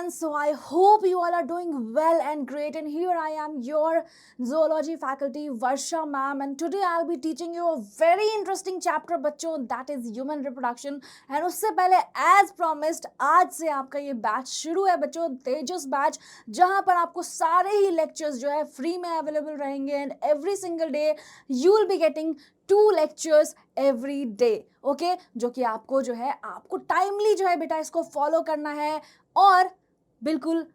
everyone, so I hope you all are doing well and great, and here I am, your zoology faculty Varsha ma'am, and today I'll be teaching you a very interesting chapter बच्चों, that is human reproduction. and उससे पहले as promised आज से आपका ये batch शुरू है बच्चों, तेजस बैच, जहां पर आपको सारे ही लेक्चर्स जो है फ्री में अवेलेबल रहेंगे and every single day you will be getting 2 lectures every day, okay, जो कि आपको जो है आपको टाइमली जो है बेटा इसको फॉलो करना है और बिल्कुल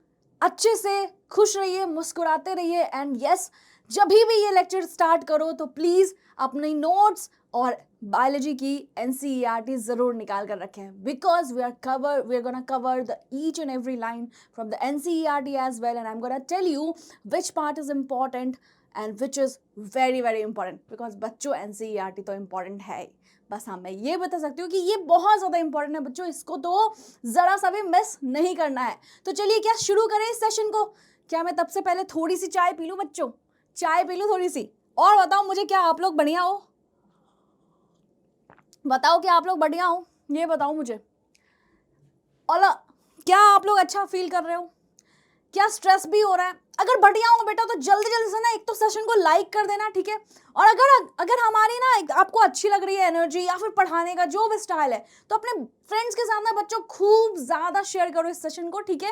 अच्छे से खुश रहिए, मुस्कुराते रहिए एंड यस, जब भी ये लेक्चर स्टार्ट करो तो प्लीज़ अपनी नोट्स और बायोलॉजी की NCERT ज़रूर निकाल कर रखें, because we are gonna cover the each and every line from the NCERT as well, and I am gonna tell you which part is important and which is very very important, because बच्चों NCERT तो important है ही, बस हाँ मैं ये बता सकती हूँ कि ये बहुत ज़्यादा इंपॉर्टेंट है बच्चों, इसको तो ज़रा सा भी मिस नहीं करना है। तो चलिए क्या शुरू करें इस सेशन को। क्या मैं तब से पहले थोड़ी सी चाय पी लूँ बच्चों, चाय पी लूँ थोड़ी सी, और बताओ मुझे क्या आप लोग बढ़िया हो, बताओ क्या आप लोग बढ़िया हो, ये बताओ मुझे। और क्या आप लोग अच्छा फील कर रहे हो, क्या स्ट्रेस भी हो रहा है? अगर बढ़िया हो बेटा तो जल्दी जल्दी से ना एक तो सेशन को लाइक कर देना, ठीक है। और अगर हमारी ना आपको अच्छी लग रही है एनर्जी या फिर पढ़ाने का जो भी स्टाइल है, तो अपने फ्रेंड्स के साथ ना बच्चों खूब ज़्यादा शेयर करो इस सेशन को, ठीक है।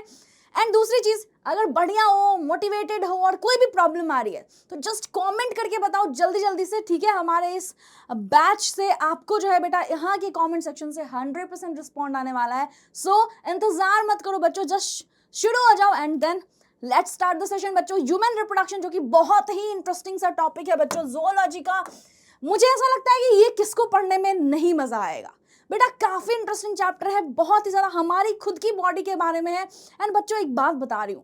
एंड दूसरी चीज़, अगर बढ़िया हो, मोटिवेटेड हो और कोई भी प्रॉब्लम आ रही है तो जस्ट कमेंट करके बताओ जल्दी जल्दी से, ठीक है। हमारे इस बैच से आपको जो है बेटा यहाँ के कमेंट सेक्शन से 100% रिस्पॉन्ड आने वाला है। सो इंतजार मत करो बच्चों, जस्ट शुरू हो जाओ and then let's start the session बच्चों। ह्यूमन रिप्रोडक्शन जो कि बहुत ही इंटरेस्टिंग सा टॉपिक है बच्चों जोलॉजी का। मुझे ऐसा लगता है कि ये किसको पढ़ने में नहीं मजा आएगा बेटा, काफी इंटरेस्टिंग चैप्टर है, बहुत ही ज्यादा हमारी खुद की बॉडी के बारे में है। एंड बच्चों एक बात बता रही हूँ,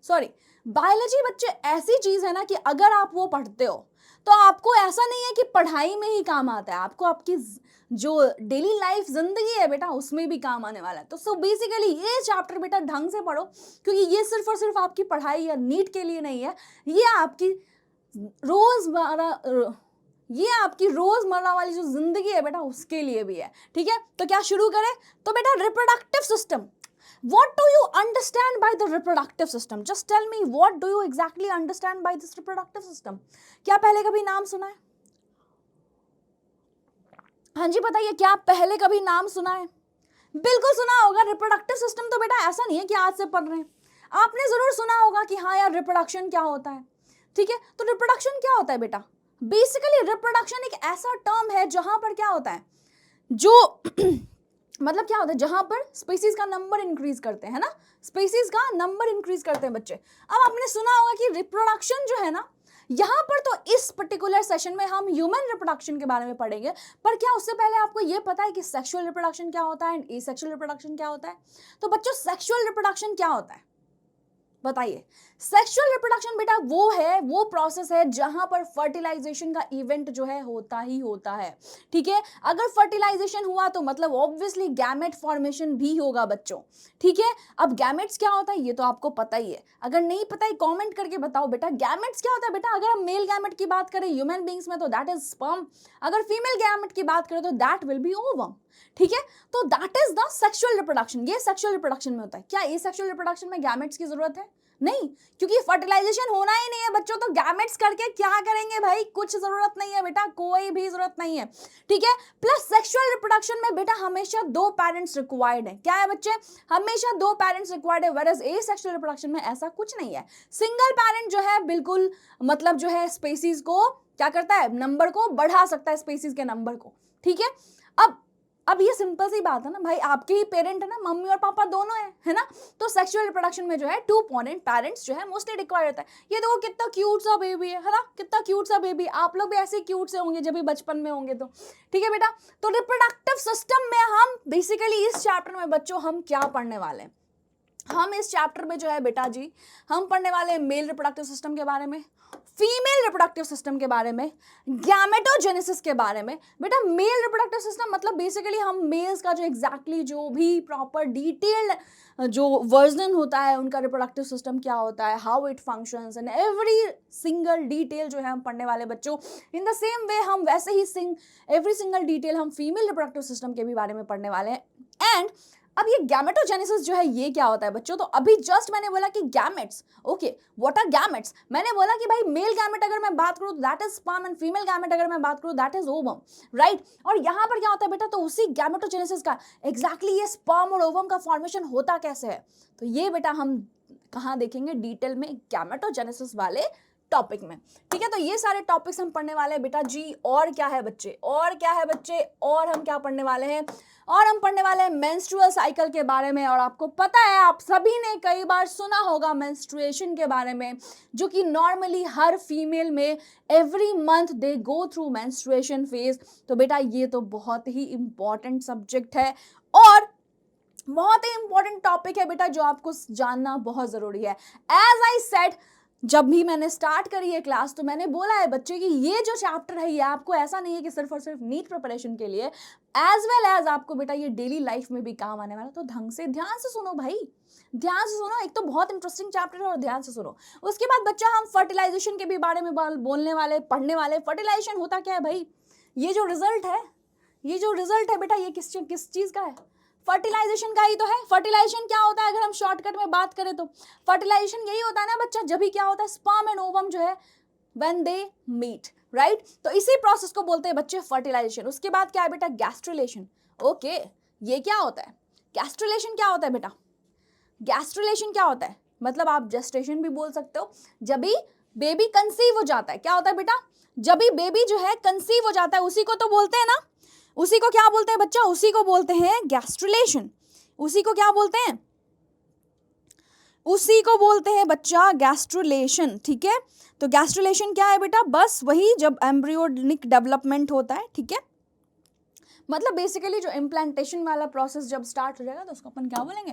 सॉरी, बायोलॉजी बच्चे ऐसी चीज है ना कि अगर आप वो पढ़ते हो तो आपको ऐसा नहीं है कि पढ़ाई में ही काम आता है, आपको आपकी जो डेली लाइफ जिंदगी है बेटा उसमें भी काम आने वाला है। तो सो बेसिकली ये चैप्टर बेटा ढंग से पढ़ो, क्योंकि ये सिर्फ और सिर्फ आपकी पढ़ाई या नीट के लिए नहीं है, ये आपकी रोजमर्रा वाली जो जिंदगी है बेटा उसके लिए भी है, ठीक है। तो क्या शुरू करें? तो बेटा reproductive system, what do you understand by the reproductive system? Just tell me, what do you exactly understand by this reproductive system? क्या पहले कभी नाम सुना है? हाँ जी बताइए, क्या पहले कभी नाम सुना है? बिल्कुल सुना होगा। रिप्रोडक्टिव सिस्टम तो बेटा ऐसा नहीं है कि आज से पढ़ रहे हैं, आपने जरूर सुना होगा कि हाँ यार रिप्रोडक्शन क्या होता है, ठीक है। तो रिप्रोडक्शन क्या होता है बेटा? बेसिकली रिप्रोडक्शन एक ऐसा टर्म है जहां पर क्या होता है, जो मतलब क्या होता है, जहां पर स्पीसीज का नंबर इंक्रीज करते हैं ना, स्पीसीज का नंबर इंक्रीज करते हैं बच्चे। अब आपने सुना होगा कि रिप्रोडक्शन जो है ना, यहां पर तो इस पर्टिकुलर सेशन में हम ह्यूमन रिप्रोडक्शन के बारे में पढ़ेंगे, पर क्या उससे पहले आपको यह पता है कि सेक्सुअल रिप्रोडक्शन क्या होता है एंड एसेक्सुअल रिप्रोडक्शन क्या होता है? तो बच्चों सेक्सुअल रिप्रोडक्शन क्या होता है बताइए। सेक्सुअल रिप्रोडक्शन बेटा वो प्रोसेस है जहां पर फर्टिलाइजेशन का इवेंट जो है होता ही होता है, ठीक है। अगर फर्टिलाइजेशन हुआ तो मतलब ऑब्वियसली गैमेट फॉर्मेशन भी होगा बच्चों, ठीक है। अब गैमेट्स क्या होता है ये तो आपको पता ही है, अगर नहीं पता है कमेंट करके बताओ बेटा गैमेट्स क्या होता है। बेटा अगर हम मेल गैमेट की बात करें ह्यूमन बींग्स में तो दैट इज स्पर्म, अगर फीमेल गैमेट की बात करें तो दैट विल बी ओवम, ठीक है। तो that is the sexual reproduction, ये सेक्सुअल रिप्रोडक्शन में होता है। क्या ये सेक्सुअल रिप्रोडक्शन में गैमेट्स की जरूरत है? नहीं, क्योंकि फर्टिलाइजेशन होना ही नहीं है बच्चों, तो गैमेट्स करके क्या करेंगे भाई, कुछ जरूरत नहीं है बेटा, कोई भी जरूरत नहीं है, ठीक है। प्लस सेक्सुअल रिप्रोडक्शन में बेटा हमेशा 2 पेरेंट्स रिक्वायर्ड है। क्या है बच्चे? हमेशा 2 पेरेंट्स रिक्वायर्ड है, वेरएज एसेक्सुअल रिप्रोडक्शन में ऐसा कुछ नहीं है। सिंगल पेरेंट जो है बिल्कुल मतलब जो है स्पीसीज को क्या करता है, नंबर को बढ़ा सकता है, स्पीसीज के नंबर को, ठीक है। अब ये सिंपल सी बात है ना भाई, आपके ही पेरेंट है ना, मम्मी और पापा दोनों है ना। तो सेक्सुअल रिप्रोडक्शन में जो है 2 पेरेंट्स जो है मोस्टली रिक्वायर्ड होता है। ये देखो कितना क्यूट सा बेबी है ना, कितना क्यूट सा बेबी, आप लोग भी ऐसे क्यूट से होंगे जब भी बचपन में होंगे तो, ठीक है बेटा। तो रिप्रोडक्टिव सिस्टम में हम बेसिकली इस चैप्टर में बच्चों हम क्या पढ़ने वाले हैं, हम इस चैप्टर में जो है बेटा जी हम पढ़ने वाले हैं मेल रिप्रोडक्टिव सिस्टम के बारे में, फीमेल रिप्रोडक्टिव सिस्टम के बारे में, गैमेटोजेनेसिस के बारे में। बेटा मेल रिप्रोडक्टिव सिस्टम मतलब बेसिकली हम मेल्स का जो एग्जैक्टली जो भी प्रॉपर डिटेल्ड जो वर्जन होता है उनका रिप्रोडक्टिव सिस्टम क्या होता है, how it functions and every single detail जो है हम पढ़ने वाले बच्चों। इन द सेम वे हम वैसे ही एवरी सिंगल डिटेल हम फीमेल रिप्रोडक्टिव सिस्टम के भी बारे में पढ़ने वाले हैं। एंड अब ये गैमेटोजेनेसिस जो है ये क्या होता है बच्चों, तो अभी जस्ट मैंने बोला कि gametes, okay what are gametes, मैंने बोला कि भाई मेल गैमेट अगर मैं बात करूं that is sperm and female gamete अगर मैं बात करूं दैट इज ओवम, राइट। और यहाँ पर क्या होता है बेटा, तो उसी गैमेटोजेनेसिस का एग्जैक्टली ये स्पर्म और ओवम का फॉर्मेशन होता कैसे है, तो ये बेटा हम कहाँ देखेंगे, डिटेल में गैमेटोजेनेसिस वाले टॉपिक में, ठीक है। तो ये सारे टॉपिक्स हम पढ़ने वाले हैं बेटा जी। और क्या है बच्चे, और क्या है बच्चे, और हम क्या पढ़ने वाले हैं, और हम पढ़ने वाले हैं मेंस्ट्रुअल साइकिल के बारे में। और आपको पता है आप सभी ने कई बार सुना होगा मेंस्ट्रुएशन के बारे में, जो कि नॉर्मली हर फीमेल में एवरी मंथ दे गो थ्रू मेंस्ट्रुएशन फेज। तो बेटा ये तो बहुत ही इंपॉर्टेंट सब्जेक्ट है और बहुत ही इंपॉर्टेंट टॉपिक है बेटा, जो आपको जानना बहुत जरूरी है। एज आई सेड, जब भी मैंने स्टार्ट करी है क्लास तो मैंने बोला है बच्चे कि ये जो चैप्टर है ये आपको ऐसा नहीं है कि सिर्फ और सिर्फ नीट प्रिपरेशन के लिए, एज वेल एज आपको बेटा ये डेली लाइफ में भी काम आने वाला। तो ढंग से ध्यान से सुनो भाई, ध्यान से सुनो, एक तो बहुत इंटरेस्टिंग चैप्टर है और ध्यान से सुनो। उसके बाद बच्चा हम फर्टिलाइजेशन के भी बारे में बोलने वाले, पढ़ने वाले। फर्टिलाइजेशन होता क्या है भाई, ये जो रिजल्ट है बेटा ये किस चीज का है, फर्टिलाइजेशन का ही तो है। फर्टिलाइजेशन क्या होता है अगर हम शॉर्टकट में बात करें तो फर्टिलाइजेशन यही होता है ना बच्चा, जब भी क्या होता है स्पर्म एंड ओवम जो है व्हेन दे मीट, राइट। तो इसी प्रोसेस को बोलते हैं बच्चे फर्टिलाइजेशन। उसके बाद क्या है बेटा, गैस्ट्रुलेशन। ओके ये क्या होता है, गैस्ट्रुलेशन क्या होता है बेटा, गैस्ट्रुलेशन क्या होता है मतलब आप जेस्टेशन भी बोल सकते हो, जब भी बेबी कंसीव हो जाता है। क्या होता है बेटा, जब भी बेबी जो है कंसीव हो जाता है उसी को तो बोलते हैं ना, उसी को क्या बोलते हैं बच्चा, उसी को बोलते हैं गैस्ट्रुलेशन। उसी को क्या बोलते हैं, उसी को बोलते हैं बच्चा गैस्ट्रुलेशन, ठीक है। तो गैस्ट्रुलेशन क्या है बेटा, बस वही जब एम्ब्रियोनिक डेवलपमेंट होता है, ठीक है। मतलब बेसिकली जो इम्प्लांटेशन वाला प्रोसेस जब स्टार्ट हो जाएगा तो उसको अपन क्या बोलेंगे,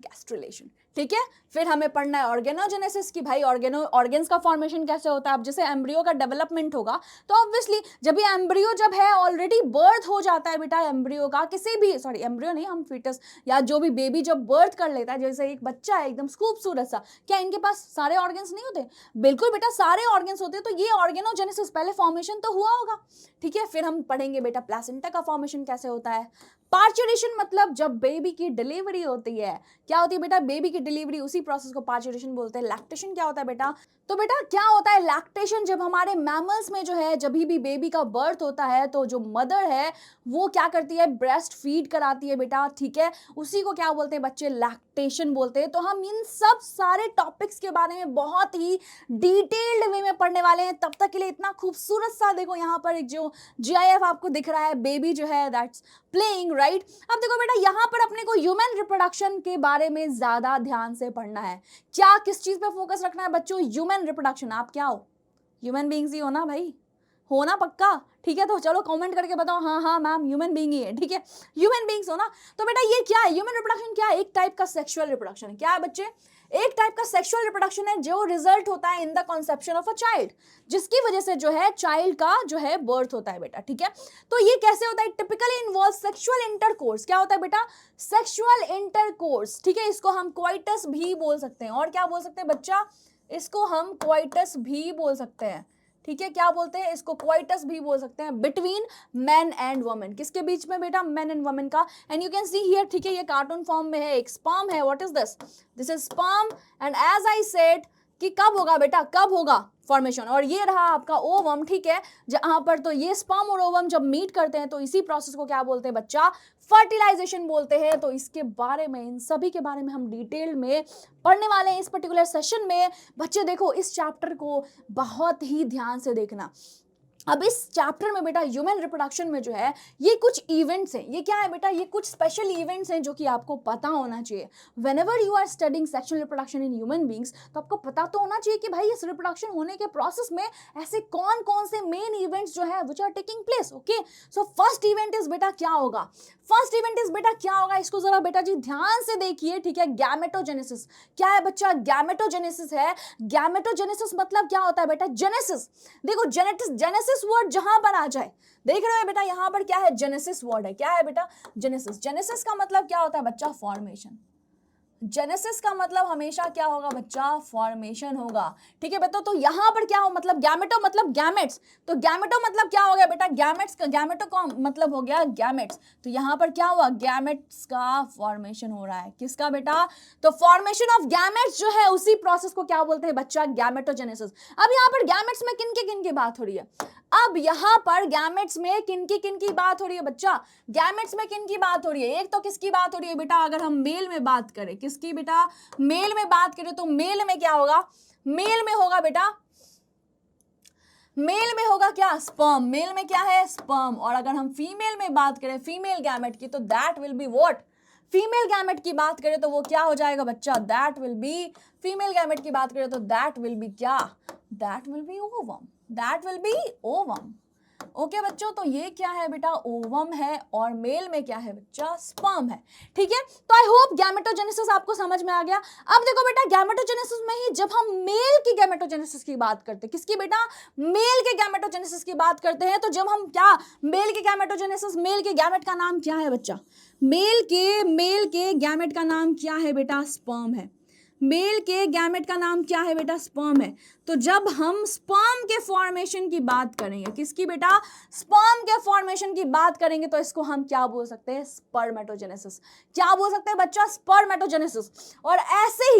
गैस्ट्रुलेशन, ठीक है। फिर हमें पढ़ना है ऑर्गेनोजेनेसिस की भाई ऑर्गेन्स का फॉर्मेशन कैसे होता है। अब जैसे एम्ब्रियो का डेवलपमेंट होगा तो ऑब्वियसली जब ये एम्ब्रियो जब है ऑलरेडी बर्थ हो जाता है बेटा, एम्ब्रियो का किसी भी एम्ब्रियो नहीं, हम फीटस या जो भी बेबी जब बर्थ कर लेता है, जैसे एक बच्चा है एकदम खूबसूरत सा, क्या इनके पास सारे ऑर्गेन्स नहीं होते, बिल्कुल बेटा सारे ऑर्गेन्स होते हैं। तो ये ऑर्गेनोजेनेसिस पहले फॉर्मेशन तो हुआ होगा, ठीक है। फिर हम पढ़ेंगे बेटा प्लेसेंटा का फॉर्मेशन कैसे होता है। पार्चुरेशन मतलब जब बेबी की डिलीवरी होती है, क्या होती है बेटा, बेबी की डिलीवरी, उसी प्रोसेस को पार्चुरेशन बोलते हैं। लैक्टेशन क्या होता है बेटा, तो बेटा क्या होता है लैक्टेशन, जब हमारे मैमल्स में जो है जब भी बेबी का बर्थ होता है तो जो मदर है वो क्या करती है, ब्रेस्ट फीड कराती है बेटा, ठीक है। उसी को क्या बोलते हैं बच्चे, लैक्टेशन बोलते हैं। तो हम इन सब सारे टॉपिक्स के बारे में बहुत ही डिटेल्ड वे में पढ़ने वाले हैं। तब तक के लिए इतना खूबसूरत सा देखो यहाँ पर एक जो GIF आपको दिख रहा है, बेबी जो है दैट्स प्लेइंग, राइट। अब देखो बेटा यहाँ पर अपने को ह्यूमन रिप्रोडक्शन के बारे में ज्यादा ध्यान से पढ़ना है। क्या किस चीज पे फोकस रखना है बच्चों, ह्यूमन रिप्रोडक्शन। आप क्या हो, ह्यूमन बीइंग्स ही हो ना भाई, हो ना पक्का, ठीक है। तो चलो कमेंट करके बताओ हाँ हाँ मैम ह्यूमन बीइंग ही है, ठीक है, ह्यूमन बीइंग्स हो ना। तो बेटा ये क्या है, ह्यूमन रिप्रोडक्शन क्या है, एक टाइप का सेक्सुअल रिप्रोडक्शन है। क्या है बच्चे, एक टाइप का सेक्सुअल रिप्रोडक्शन है जो रिजल्ट होता है in the conception of a child, जिसकी वजह से जो है चाइल्ड का जो है बर्थ होता है बेटा, ठीक है। तो ये कैसे होता है, टिपिकली इन्वॉल्व सेक्सुअल इंटरकोर्स। क्या होता है बेटा, सेक्सुअल इंटरकोर्स, ठीक है। इसको हम क्वाइटस भी बोल सकते हैं। और क्या बोल सकते हैं बच्चा, इसको हम क्वाइटस भी बोल सकते हैं, ठीक है। क्या बोलते हैं इसको, क्वाइटस भी बोल सकते हैं, बिटवीन मैन एंड वुमेन। किसके बीच में बेटा, मैन एंड वुमेन का। And you can see here, ठीक है, ये कार्टून फॉर्म में है, एक स्पर्म है। What is this, this is sperm. And as I said कि कब होगा बेटा, कब होगा फॉर्मेशन, और ये रहा आपका ओवम, ठीक है। जहां पर तो ये स्पर्म और ओवम जब मीट करते हैं तो इसी प्रोसेस को क्या बोलते हैं बच्चा, फर्टिलाइजेशन बोलते हैं। तो इसके बारे में, इन सभी के बारे में हम डिटेल में पढ़ने वाले हैं इस पर्टिकुलर सेशन में। बच्चे देखो इस चैप्टर को बहुत ही ध्यान से देखना। अब इस चैप्टर में बेटा ह्यूमन रिप्रोडक्शन में जो है ये कुछ इवेंट्स हैं, ये क्या है बेटा, ये कुछ स्पेशल इवेंट्स हैं जो कि आपको पता होना चाहिए। Whenever you are studying sexual reproduction in human beings, तो आपको पता तो होना चाहिए कि भाई इस रिप्रोडक्शन होने के प्रोसेस में ऐसे कौन कौन से मेन इवेंट्स जो है which are taking place. Okay, so first event is बेटा क्या होगा, फर्स्ट इवेंट इज बेटा क्या होगा, इसको जरा बेटा जी ध्यान से देखिए, ठीक है। गैमेटोजेनेसिस क्या है बच्चा, गैमेटोजेनेसिस है। गैमेटोजेनेसिस मतलब क्या होता है बेटा, जेनेसिस। देखो जेनेसिस वर्ड जहां पर आ जाए, देख रहे हो बेटा यहां पर क्या है, जेनेसिस वर्ड है। क्या है बेटा, जेनेसिस। जेनेसिस का मतलब क्या होता है बच्चा, फॉर्मेशन। जेनेसिस का मतलब हमेशा क्या होगा बच्चा, फॉर्मेशन होगा, ठीक है बेटा। तो यहां पर क्या हो, मतलब गैमेटो मतलब गैमेट्स, तो गैमेटो मतलब क्या हो गया बेटा, गैमेट्स का, गैमेटो का मतलब हो गया गैमेट्स। तो यहां पर क्या हुआ, गैमेट्स का फॉर्मेशन हो रहा है। किसका बेटा, तो फॉर्मेशन ऑफ गैमेट्स जो है उसी प्रोसेस को क्या बोलते हैं बच्चा, गैमेटोजेनेसिस। अब यहां पर गैमेट्स में किन की बात हो रही है, अब यहां पर गैमेट्स में किन की बात हो रही है बच्चा, गैमेट्स में किन की बात हो रही है, एक तो किसकी बात हो रही है बेटा, अगर हम मेल में बात करें, किसकी बेटा, मेल में बात करें, तो मेल में क्या होगा, मेल में होगा बेटा, मेल में होगा क्या, स्पर्म। मेल में क्या है, स्पर्म। और अगर हम फीमेल में बात करें, फीमेल गैमेट की, तो that will be what, female gamete की बात करें तो वो क्या हो जाएगा बच्चा, that will be, female gamete की बात करें तो दैट विल बी क्या, that will be ovum, that will be ovum. Okay बच्चों, तो ये क्या है बेटा, ओवम है, और मेल में क्या है बच्चा, स्पर्म है, ठीक है। तो आई होप गैमेटोजेनेसिस आपको समझ में आ गया। अब देखो बेटा गैमेटोजेनेसिस में ही जब हम मेल की गैमेटोजेनेसिस की बात करते हैं, किसकी बेटा, मेल के गैमेटोजेनेसिस की बात करते हैं, तो जब हम क्या, मेल के गैमेटोजेनेसिस, मेल के गैमेट का नाम क्या है बच्चा, मेल के गैमेट का नाम क्या है बेटा, स्पर्म है। मेल के गैमेट का नाम क्या है बेटा, स्पर्म है। तो जब हम स्पर्म के फॉर्मेशन की बात करेंगे, किसकी बेटा, स्पर्म के फॉर्मेशन की बात करेंगे, तो इसको हम क्या बोल सकते हैं, स्पर्मेटोजेनेसिस। क्या बोल सकते हैं बच्चा, स्पर्मेटोजेनेसिस। और ऐसे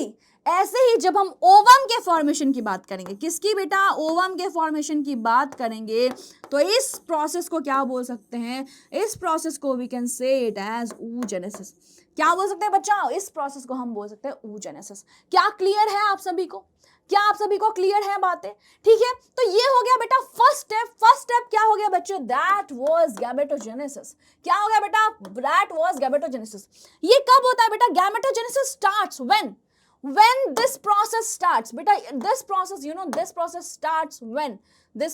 ही जब हम ओवम के फॉर्मेशन की बात करेंगे, किसकी बेटा, ओवम के फॉर्मेशन की बात करेंगे, तो इस प्रोसेस को क्या बोल सकते हैं, इस प्रोसेस को we can say it as oogenesis। क्या बोल सकते हैं बच्चा, इस प्रोसेस को हम बोल सकते हैं oogenesis। क्या क्लियर है आप सभी को, क्या आप सभी को क्लियर है बातें, ठीक है। तो ये हो गया बेटा फर्स्ट स्टेप। फर्स्ट स्टेप क्या हो गया बच्चों, दैट वाज गैमेटोजेनेसिस। क्या हो गया बेटा, दैट वाज गैमेटोजेनेसिस। ये कब होता है बेटा, gametogenesis starts when this process starts beta, this process this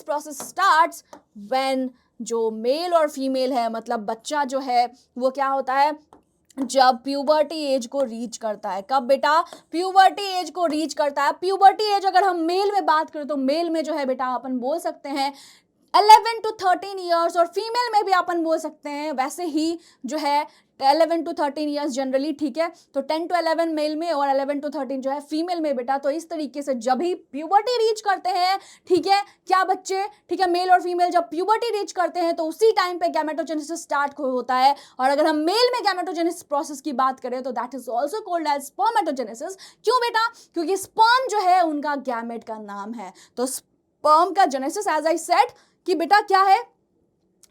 process starts when जो मेल और फीमेल है, मतलब बच्चा जो है वो क्या होता है, जब प्यूबर्टी एज को रीच करता है। कब बेटा, प्यूबर्टी एज को रीच करता है। प्यूबर्टी एज अगर हम मेल में बात करें तो मेल में जो है बेटा अपन बोल सकते हैं 11 to 13 ईयर्स, और फीमेल में भी अपन बोल सकते हैं वैसे ही जो है 11 to 13 ईयर्स जनरली, ठीक है। तो 10 to 11 मेल में और 11 to 13 जो है फीमेल में बेटा। तो इस तरीके से जब ही प्यूबर्टी रीच करते हैं, ठीक है, क्या बच्चे, ठीक है, मेल और फीमेल जब प्यूबर्टी रीच करते हैं तो उसी टाइम पे गैमेटोजेनेसिस स्टार्ट होता है। और अगर हम मेल में गैमेटोजेनेसिस प्रोसेस की बात करें तो that is also called as spermatogenesis. क्यों बेटा, क्योंकि स्पर्म जो है उनका गैमेट का नाम है। तो स्पर्म का जेनेसिस, एज आई सेड कि बेटा क्या है,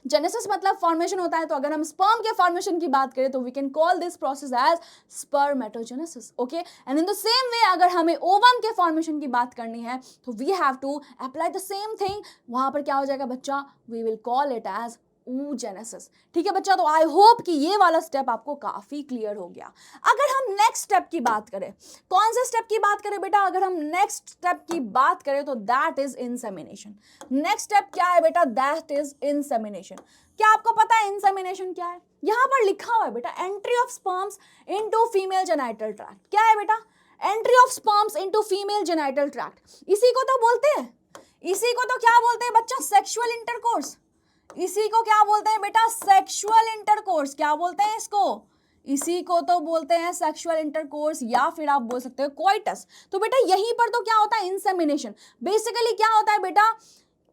जेनेसिस मतलब फॉर्मेशन होता है। तो अगर हम स्पर्म के फॉर्मेशन की बात करें तो we can call this process as spermatogenesis. Okay, and in the same way अगर हमें ओवम के फॉर्मेशन की बात करनी है तो we have to apply the same thing. वहां पर क्या हो जाएगा बच्चा, we will call it as oogenesis। ठीक है बच्चा, तो आई होप कि ये वाला स्टेप आपको काफी क्लियर हो गया। अगर हम नेक्स्ट स्टेप की बात करें, कौन से स्टेप की बात करें बेटा, अगर हम नेक्स्ट स्टेप की बात करें तो that is insemination. Next step क्या है बेटा, दैट इज इंसेमिनेशन। क्या आपको पता है इंसेमिनेशन क्या है? यहां पर लिखा हुआ है बेटा, entry of sperms into female genital tract. क्या है बेटा, entry of sperms into female genital tract. इसी को तो बोलते हैं, इसी को तो क्या बोलते हैं बच्चा, सेक्सुअल इंटरकोर्स। इसी को क्या बोलते हैं बेटा, सेक्सुअल इंटरकोर्स। क्या बोलते हैं इसको, इसी को तो बोलते हैं सेक्सुअल इंटरकोर्स, या फिर आप बोल सकते हो कोइटस। तो बेटा यहीं पर तो क्या होता है, इंसेमिनेशन। बेसिकली क्या होता है बेटा,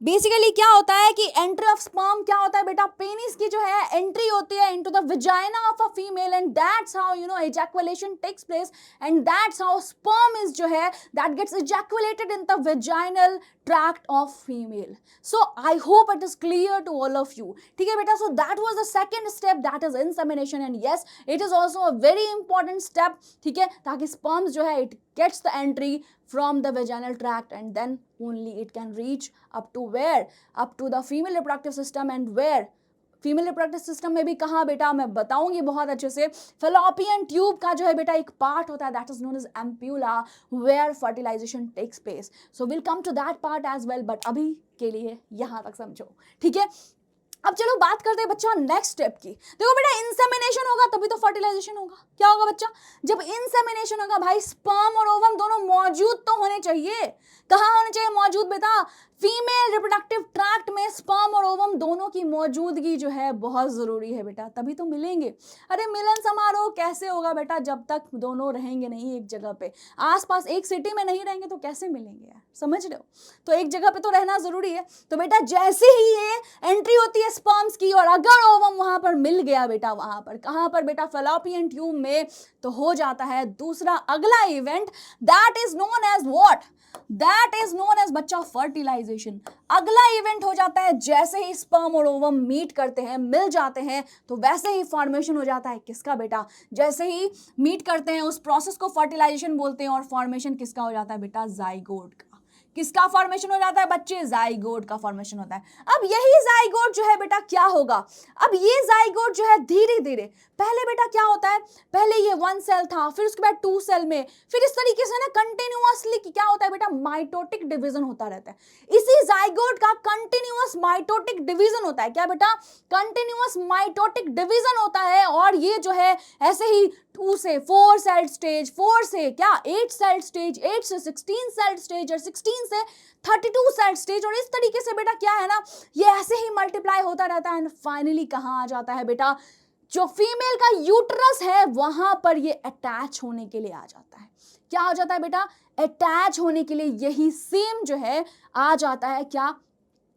बेसिकली क्या होता है कि एंट्री ऑफ स्पर्म क्या होता है बेटा, पेनिस की जो है एंट्री होती है into the vagina of a female, and that's how ejaculation takes place, and that's how sperm is जो है that gets ejaculated in the vaginal tract of female. So I hope it is clear to all of you. ठीक है बेटा, so that was the second step, that is insemination, and yes it is also a very important step. ठीक है, ताकि sperms जो है it gets the entry from the vaginal tract and then only it can reach up to where, up to the female reproductive system. and where female reproductive system में भी कहाँ बेटा, मैं बताऊंगी बहुत अच्छे से। फेलोपियन ट्यूब का जो है बेटा एक पार्ट होता है, that is known as ampulla, where fertilisation takes place. So will come to that part as well, but अभी के लिए यहाँ तक समझो, ठीक है। अब चलो बात करते हैं बच्चा नेक्स्ट स्टेप की। देखो बेटा, इंसेमिनेशन होगा तभी तो फर्टिलाइजेशन होगा। क्या होगा बच्चा, जब इंसेमिनेशन होगा भाई, स्पर्म और ओवम दोनों मौजूद तो होने चाहिए। कहाँ होने चाहिए मौजूद बेटा, फीमेल रिप्रोडक्टिव ट्रैक्ट में स्पर्म और ओवम दोनों की मौजूदगी जो है बहुत जरूरी है बेटा, तभी तो मिलेंगे। अरे मिलन समारोह कैसे होगा बेटा, जब तक दोनों रहेंगे नहीं एक जगह पे, आसपास एक सिटी में नहीं रहेंगे तो कैसे मिलेंगे यार, समझ रहे हो। तो एक जगह पे तो रहना जरूरी है। तो बेटा जैसे ही ये एंट्री होती है स्पर्म्स की, और अगर ओवम वहां पर मिल गया बेटा, वहां पर कहां पर बेटा, फेलोपियन ट्यूब में, तो हो जाता है दूसरा अगला event, that is known as what, that is known as बच्चा फर्टिलाइजेशन। अगला इवेंट हो जाता है जैसे ही स्पर्म और ओवम मीट करते हैं, मिल जाते हैं, तो वैसे ही फॉर्मेशन हो जाता है किसका बेटा, जैसे ही मीट करते हैं उस प्रोसेस को फर्टिलाइजेशन बोलते हैं, और फॉर्मेशन किसका हो जाता है बेटा, जाइगोट का। किसका फॉर्मेशन हो जाता है बच्चे, जाइगोट का फॉर्मेशन होता है। अब यही जाइगोट जो है बेटा क्या होगा, अब ये जाइगोट जो है धीरे धीरे, पहले बेटा क्या होता है, पहले ये 1 सेल था, फिर उसके बाद 2 सेल में, फिर इस तरीके से ना कंटिन्यूअसली क्या होता है बेटा, माइटोटिक डिवीजन होता रहता है। इसी जाइगोट का कंटिन्यूअस माइटोटिक डिवीजन होता है। क्या बेटा, कंटिन्यूअस माइटोटिक डिवीजन होता है। और ये जो है ऐसे ही 2 से 4 सेल स्टेज, 4 से क्या 8 सेल स्टेज, 8 से 16 सेल स्टेज, और 16 से 32 सेल स्टेज, और इस तरीके से बेटा क्या है ना, ये ऐसे ही मल्टीप्लाई होता रहता है। एंड फाइनली कहाँ आ जाता है बेटा, जो फीमेल का यूट्रस है वहां पर ये अटैच होने के लिए आ जाता है। क्या आ जाता है बेटा, अटैच होने के लिए यही सेम जो है आ जाता है। क्या,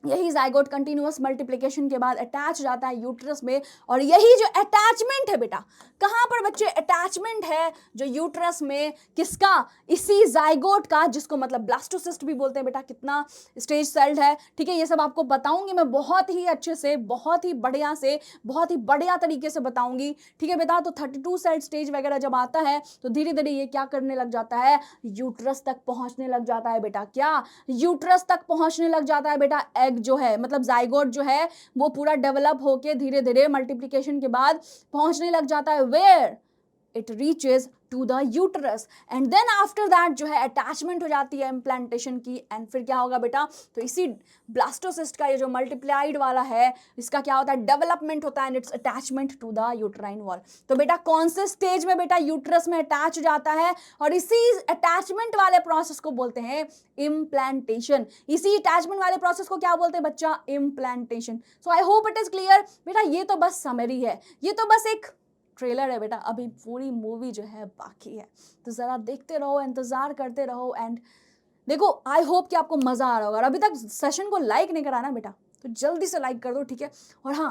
यही जाइगोट कंटिन्यूअस मल्टीप्लिकेशन के बाद अटैच जाता है यूट्रस में। और यही जो अटैचमेंट है बेटा, कहां पर बच्चे अटैचमेंट है जो यूट्रस में, किसका, इसी जाइगोट का, जिसको मतलब ब्लास्टोसिस्ट भी बोलते हैं बेटा। कितना स्टेज सेल्ड है, ठीक है, ये सब आपको बताऊंगी मैं बहुत ही अच्छे से, बहुत ही बढ़िया से, बहुत ही बढ़िया तरीके से बताऊंगी, ठीक है बेटा। तो 32 सेल स्टेज वगैरह जब आता है तो धीरे धीरे ये क्या करने लग जाता है, यूट्रस तक पहुंचने लग जाता है बेटा। क्या, यूट्रस तक पहुंचने लग जाता है बेटा। एग जो है मतलब जाइगोट जो है वो पूरा डेवलप होके धीरे धीरे मल्टीप्लिकेशन के बाद पहुंचने लग जाता है, where it reaches to the uterus. And then after that जो है अटैचमेंट हो जाती है इम्प्लांटेशन की। एंड फिर क्या होगा बेटा, तो इसी ब्लास्टोसिस्ट का ये जो मल्टीप्लाइड वाला है, इसका क्या होता है, डेवलपमेंट होता है and its attachment to the uterine wall. तो बेटा कौन से स्टेज में बेटा यूट्रस में अटैच हो जाता है, और इसी अटैचमेंट वाले प्रोसेस को बोलते हैं इम्प्लांटेशन। इसी अटैचमेंट वाले प्रोसेस को क्या बोलते हैं बच्चा, implantation. So I hope it is clear बेटा। ये तो बस समरी है, ये तो बस एक ट्रेलर है बेटा, अभी पूरी मूवी जो है बाकी है। तो जरा देखते रहो, इंतजार करते रहो। एंड देखो, आई होप कि आपको मजा आ रहा होगा। और अभी तक सेशन को लाइक नहीं करा ना बेटा, तो जल्दी से लाइक कर दो, ठीक है। और हाँ,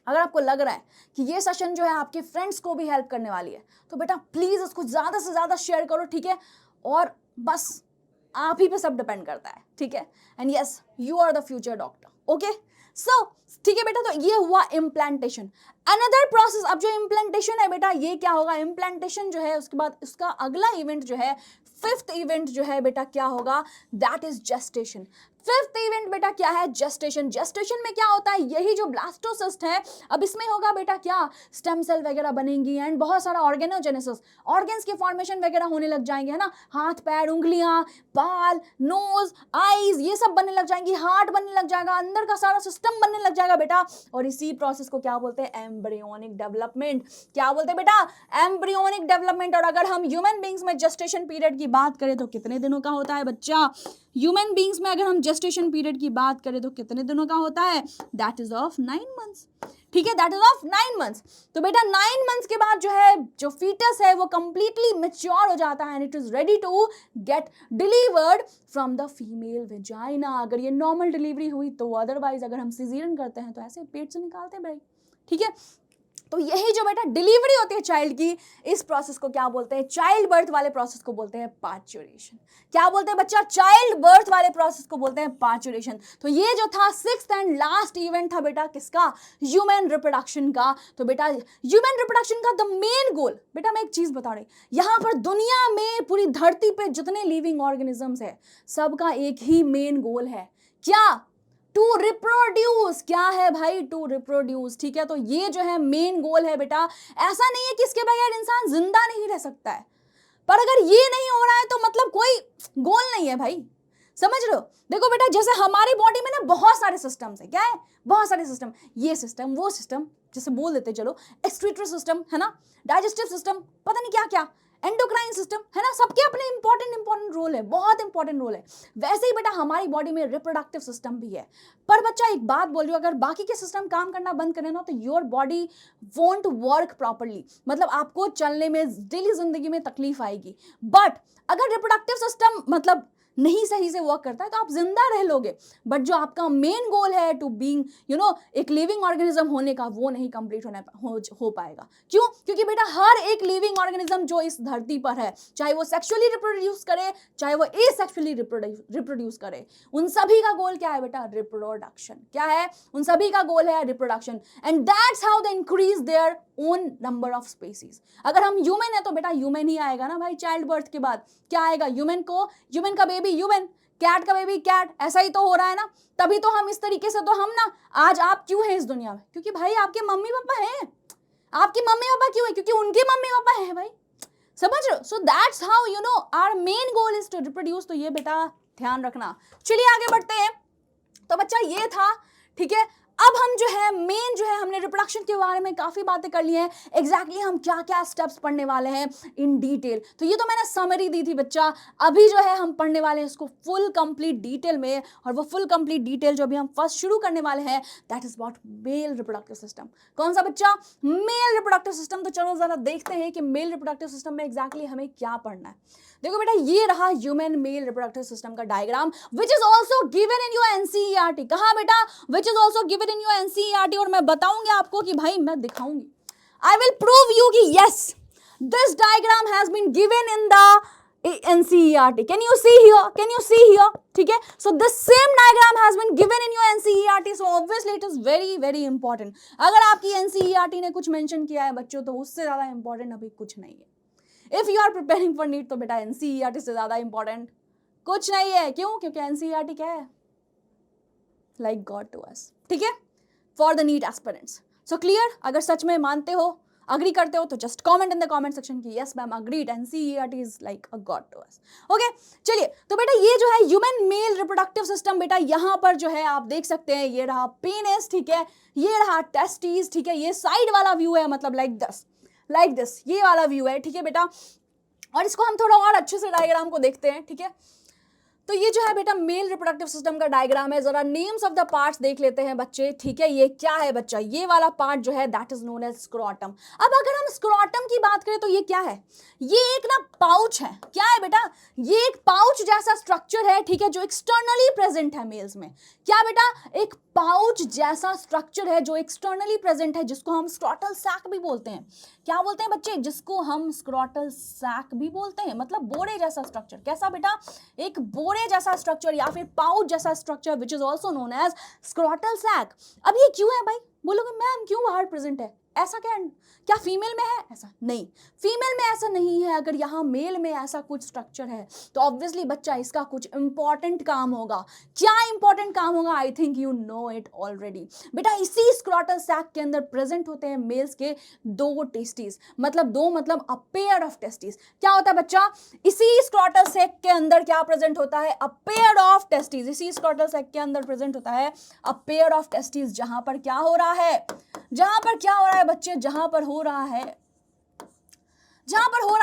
अगर आपको लग रहा है कि ये सेशन जो है आपके फ्रेंड्स को भी हेल्प करने वाली है, तो बेटा प्लीज उसको ज्यादा से ज्यादा शेयर करो, ठीक है। और बस आप ही पे सब डिपेंड करता है, ठीक है। And yes, you are the future doctor, okay. So ठीक है बेटा, तो ये हुआ इम्प्लांटेशन। अनदर प्रोसेस, अब जो इम्प्लांटेशन है बेटा, ये क्या होगा, इम्प्लांटेशन जो है उसके बाद उसका अगला इवेंट जो है, 5th इवेंट जो है बेटा क्या होगा, that is gestation. 5th event बेटा क्या है, जेस्टेशन। जेस्टेशन में क्या होता है, यही जो ब्लास्टोसिस्ट है, अब इसमें होगा बेटा क्या, स्टेम सेल वगैरह बनेंगी एंड बहुत सारा ऑर्गेनोजेनेसिस, ऑर्गन्स के फॉर्मेशन वगैरह होने लग जाएंगे, है ना। हाथ पैर, उंगलियां, बाल, नोज, आईज, ये सब बनने लग जाएंगी, हार्ट बनने लग जाएगा, अंदर का सारा सिस्टम बनने लग जाएगा बेटा। और इसी प्रोसेस को क्या बोलते हैं, एम्ब्रियोनिक डेवलपमेंट। क्या बोलते हैं बेटा, एम्ब्रियोनिक डेवलपमेंट। और अगर हम ह्यूमन बींग्स में जेस्टेशन पीरियड की बात करें तो कितने दिनों का होता है बच्चा, ह्यूमन बींग्स में अगर हम जेस्टेशन पीरियड की बात करें तो कितने दिनों का होता है, दैट इज ऑफ 9 मंथ्स, ठीक है, दैट इज ऑफ 9 मंथ्स। तो बेटा 9 मंथ्स के बाद जो है, जो फीटस है वो कंप्लीटली मैच्योर हो जाता है and it is ready to get delivered from the female vagina. अगर ये नॉर्मल डिलीवरी हुई तो, अदरवाइज अगर हम सिजेरियन करते हैं तो ऐसे पेट से निकालते हैं भाई, ठीक है। तो यही जो बेटा डिलीवरी होती है चाइल्ड की, इस प्रोसेस को क्या बोलते हैं, चाइल्ड बर्थ वाले प्रोसेस को बोलते हैं पार्चुरेशन। क्या बोलते हैं बच्चा, चाइल्ड बर्थ वाले प्रोसेस को बोलते हैं पार्चुरेशन। तो ये जो था सिक्स्थ एंड लास्ट इवेंट था बेटा किसका, ह्यूमन रिप्रोडक्शन का। तो बेटा ह्यूमन रिप्रोडक्शन का द मेन गोल, बेटा मैं एक चीज बता रही, यहां पर दुनिया में पूरी धरती पे जितने लिविंग ऑर्गेनिजम्स है सबका एक ही मेन गोल है, क्या, टू रिप्रोड्यूस। क्या है भाई, टू रिप्रोड्यूस, ठीक है। तो ये जो है मेन गोल है बेटा। ऐसा नहीं है कि इसके बगैर इंसान जिंदा नहीं रह सकता है, पर अगर ये नहीं हो रहा है तो मतलब कोई गोल नहीं है भाई, समझ रहे हो। देखो बेटा जैसे हमारी बॉडी में ना बहुत सारे सिस्टम्स है, क्या है, बहुत सारे सिस्टम, ये सिस्टम वो सिस्टम, जैसे बोल देते चलो एक्सक्रीटरी सिस्टम है ना, डाइजेस्टिव सिस्टम, पता नहीं क्या क्या, एंडोक्राइन सिस्टम है ना, सबके अपने इंपॉर्टेंट रोल है, बहुत इंपॉर्टेंट रोल है। वैसे ही बेटा हमारी बॉडी में रिप्रोडक्टिव सिस्टम भी है। पर बच्चा एक बात बोल रही हूँ, अगर बाकी के सिस्टम काम करना बंद करें ना तो your body won't work properly, मतलब आपको चलने में, डेली जिंदगी में तकलीफ आएगी। बट अगर रिप्रोडक्टिव सिस्टम मतलब नहीं सही से वर्क करता है तो आप जिंदा रह लोगे, बट जो आपका मेन गोल है टू बीइंग एक लिविंग ऑर्गेनिज्म होने का, वो नहीं कंप्लीट हो पाएगा। क्यों, क्योंकि बेटा हर एक लिविंग ऑर्गेनिज्म जो इस धरती पर है, चाहे वो सेक्सुअली रिप्रोड्यूस करे चाहे वो एसेक्सुअली रिप्रोड्यूस करे, उन सभी का गोल क्या है बेटा, रिप्रोडक्शन। क्या है, उन सभी का गोल है reproduction, and that's how they increase their own number of species. अगर हम ह्यूमन है तो बेटा ह्यूमन ही आएगा ना भाई, चाइल्ड बर्थ के बाद क्या आएगा, ह्यूमन का बेबी ह्यूमन, कैट का बेबी कैट, ऐसा ही तो हो रहा है ना। तभी तो हम इस तरीके से, तो हम ना आज आप क्यों हैं इस दुनिया में, क्योंकि भाई आपके मम्मी पापा हैं। आपकी मम्मी पापा क्यों है, क्योंकि उनके मम्मी पापा हैं भाई, समझ रहे हो। So that's how our main goal is to reproduce. तो ये बेटा ध्यान रखना। चलिए आगे बढ़ते हैं। तो बच्चा ये था, ठीक है। अब हम जो है मेन जो है हमने रिप्रोडक्शन के बारे में काफी बातें कर ली हैं, एग्जैक्टली हम क्या क्या स्टेप्स पढ़ने वाले हैं इन डिटेल। तो ये तो मैंने समरी दी थी बच्चा, अभी जो है हम पढ़ने वाले हैं इसको फुल कंप्लीट डिटेल में, और वो फुल कंप्लीट डिटेल जो अभी हम फर्स्ट शुरू करने वाले हैं that is about male reproductive system. कौन सा बच्चा, मेल रिप्रोडक्टिव सिस्टम। तो चलो जरा देखते हैं कि मेल रिप्रोडक्टिव सिस्टम में एग्जैक्टली हमें क्या पढ़ना है। देखो बेटा ये रहा ह्यूमन मेल रिप्रोडक्टिव सिस्टम का diagram, which is also given in your NCERT. कहा बेटा, which is also given in your NCERT, और मैं बताऊंगी आपको कि भाई मैं दिखाऊंगी, आई विल प्रूव यू कि yes this diagram has been given in the NCERT. Can you see here? Can you see here? ठीक है. So this same diagram has been given in your NCERT. So obviously it is very very important. अगर आपकी NCERT ने कुछ mention किया है बच्चों तो उससे ज़्यादा important अभी कुछ नहीं है. If you are preparing for NEET तो बेटा NCERT से ज़्यादा important कुछ नहीं है. क्यों? क्योंकि NCERT क्या है? Like God to us. ठीक है? For the NEET aspirants. So clear? अगर सच में मानते हो, अग्री करते हो तो just comment in the comment section की yes ma'am agreed, NCERT is like a god to us. Okay चलिए, तो बेटा ये जो है ह्यूमन मेल रिप्रोडक्टिव सिस्टम, बेटा यहाँ पर जो है आप देख सकते हैं ये रहा पेनिस, ठीक है, ये रहा टेस्टिस, ठीक है, ये साइड वाला व्यू है, मतलब लाइक दिस ये वाला व्यू है, ठीक है बेटा. और इसको हम थोड़ा और अच्छे से डायग्राम को देखते हैं, ठीक है. तो ये जो है बेटा मेल रिप्रोडक्टिव सिस्टम का डायग्राम है. जरा नेम्स ऑफ द पार्ट्स देख लेते हैं बच्चे, ठीक है. ये क्या है बच्चा, ये वाला पार्ट जो है that is known as scrotum. अब अगर हम स्क्रोटम की बात करें तो ये क्या है, ये एक ना पाउच है. क्या है बेटा, ये एक पाउच जैसा स्ट्रक्चर है, ठीक है, जो एक्सटर्नली प्रेजेंट है मेल्स में. क्या बेटा, एक पाउच जैसा स्ट्रक्चर है जो एक्सटर्नली प्रेजेंट है, जिसको हम स्क्रोटल सैक भी बोलते हैं. क्या बोलते हैं बच्चे, जिसको हम स्क्रोटल सैक भी बोलते हैं, मतलब बोरे जैसा स्ट्रक्चर. कैसा बेटा, एक बोरे जैसा स्ट्रक्चर या फिर पाउच जैसा structure which is also known as scrotal sac. अब ये क्यों है भाई, बोलोगे मैम क्यों बाहर प्रेजेंट है, ऐसा क्या फीमेल में है, ऐसा नहीं, फीमेल में ऐसा नहीं है. अगर यहाँ मेल में ऐसा कुछ स्ट्रक्चर है तो ऑब्वियसली बच्चा इसका कुछ इंपॉर्टेंट काम होगा. क्या इंपॉर्टेंट काम होगा, I think you know it already. बेटा इसी स्क्रोटल सैक के अंदर प्रेजेंट होते हैं मेल्स के दो टेस्टिस, मतलब अ पेयर ऑफ टेस्टिस. क्या होता है बच्चा, इसी स्क्रोटल सैक के अंदर क्या प्रेजेंट होता है, अ पेयर ऑफ टेस्टिस. इसी स्क्रोटल सैक के अंदर प्रेजेंट होता है अ पेयर ऑफ टेस्टिस, जहां पर क्या हो रहा है, बच्चे, जहां पर हो रहा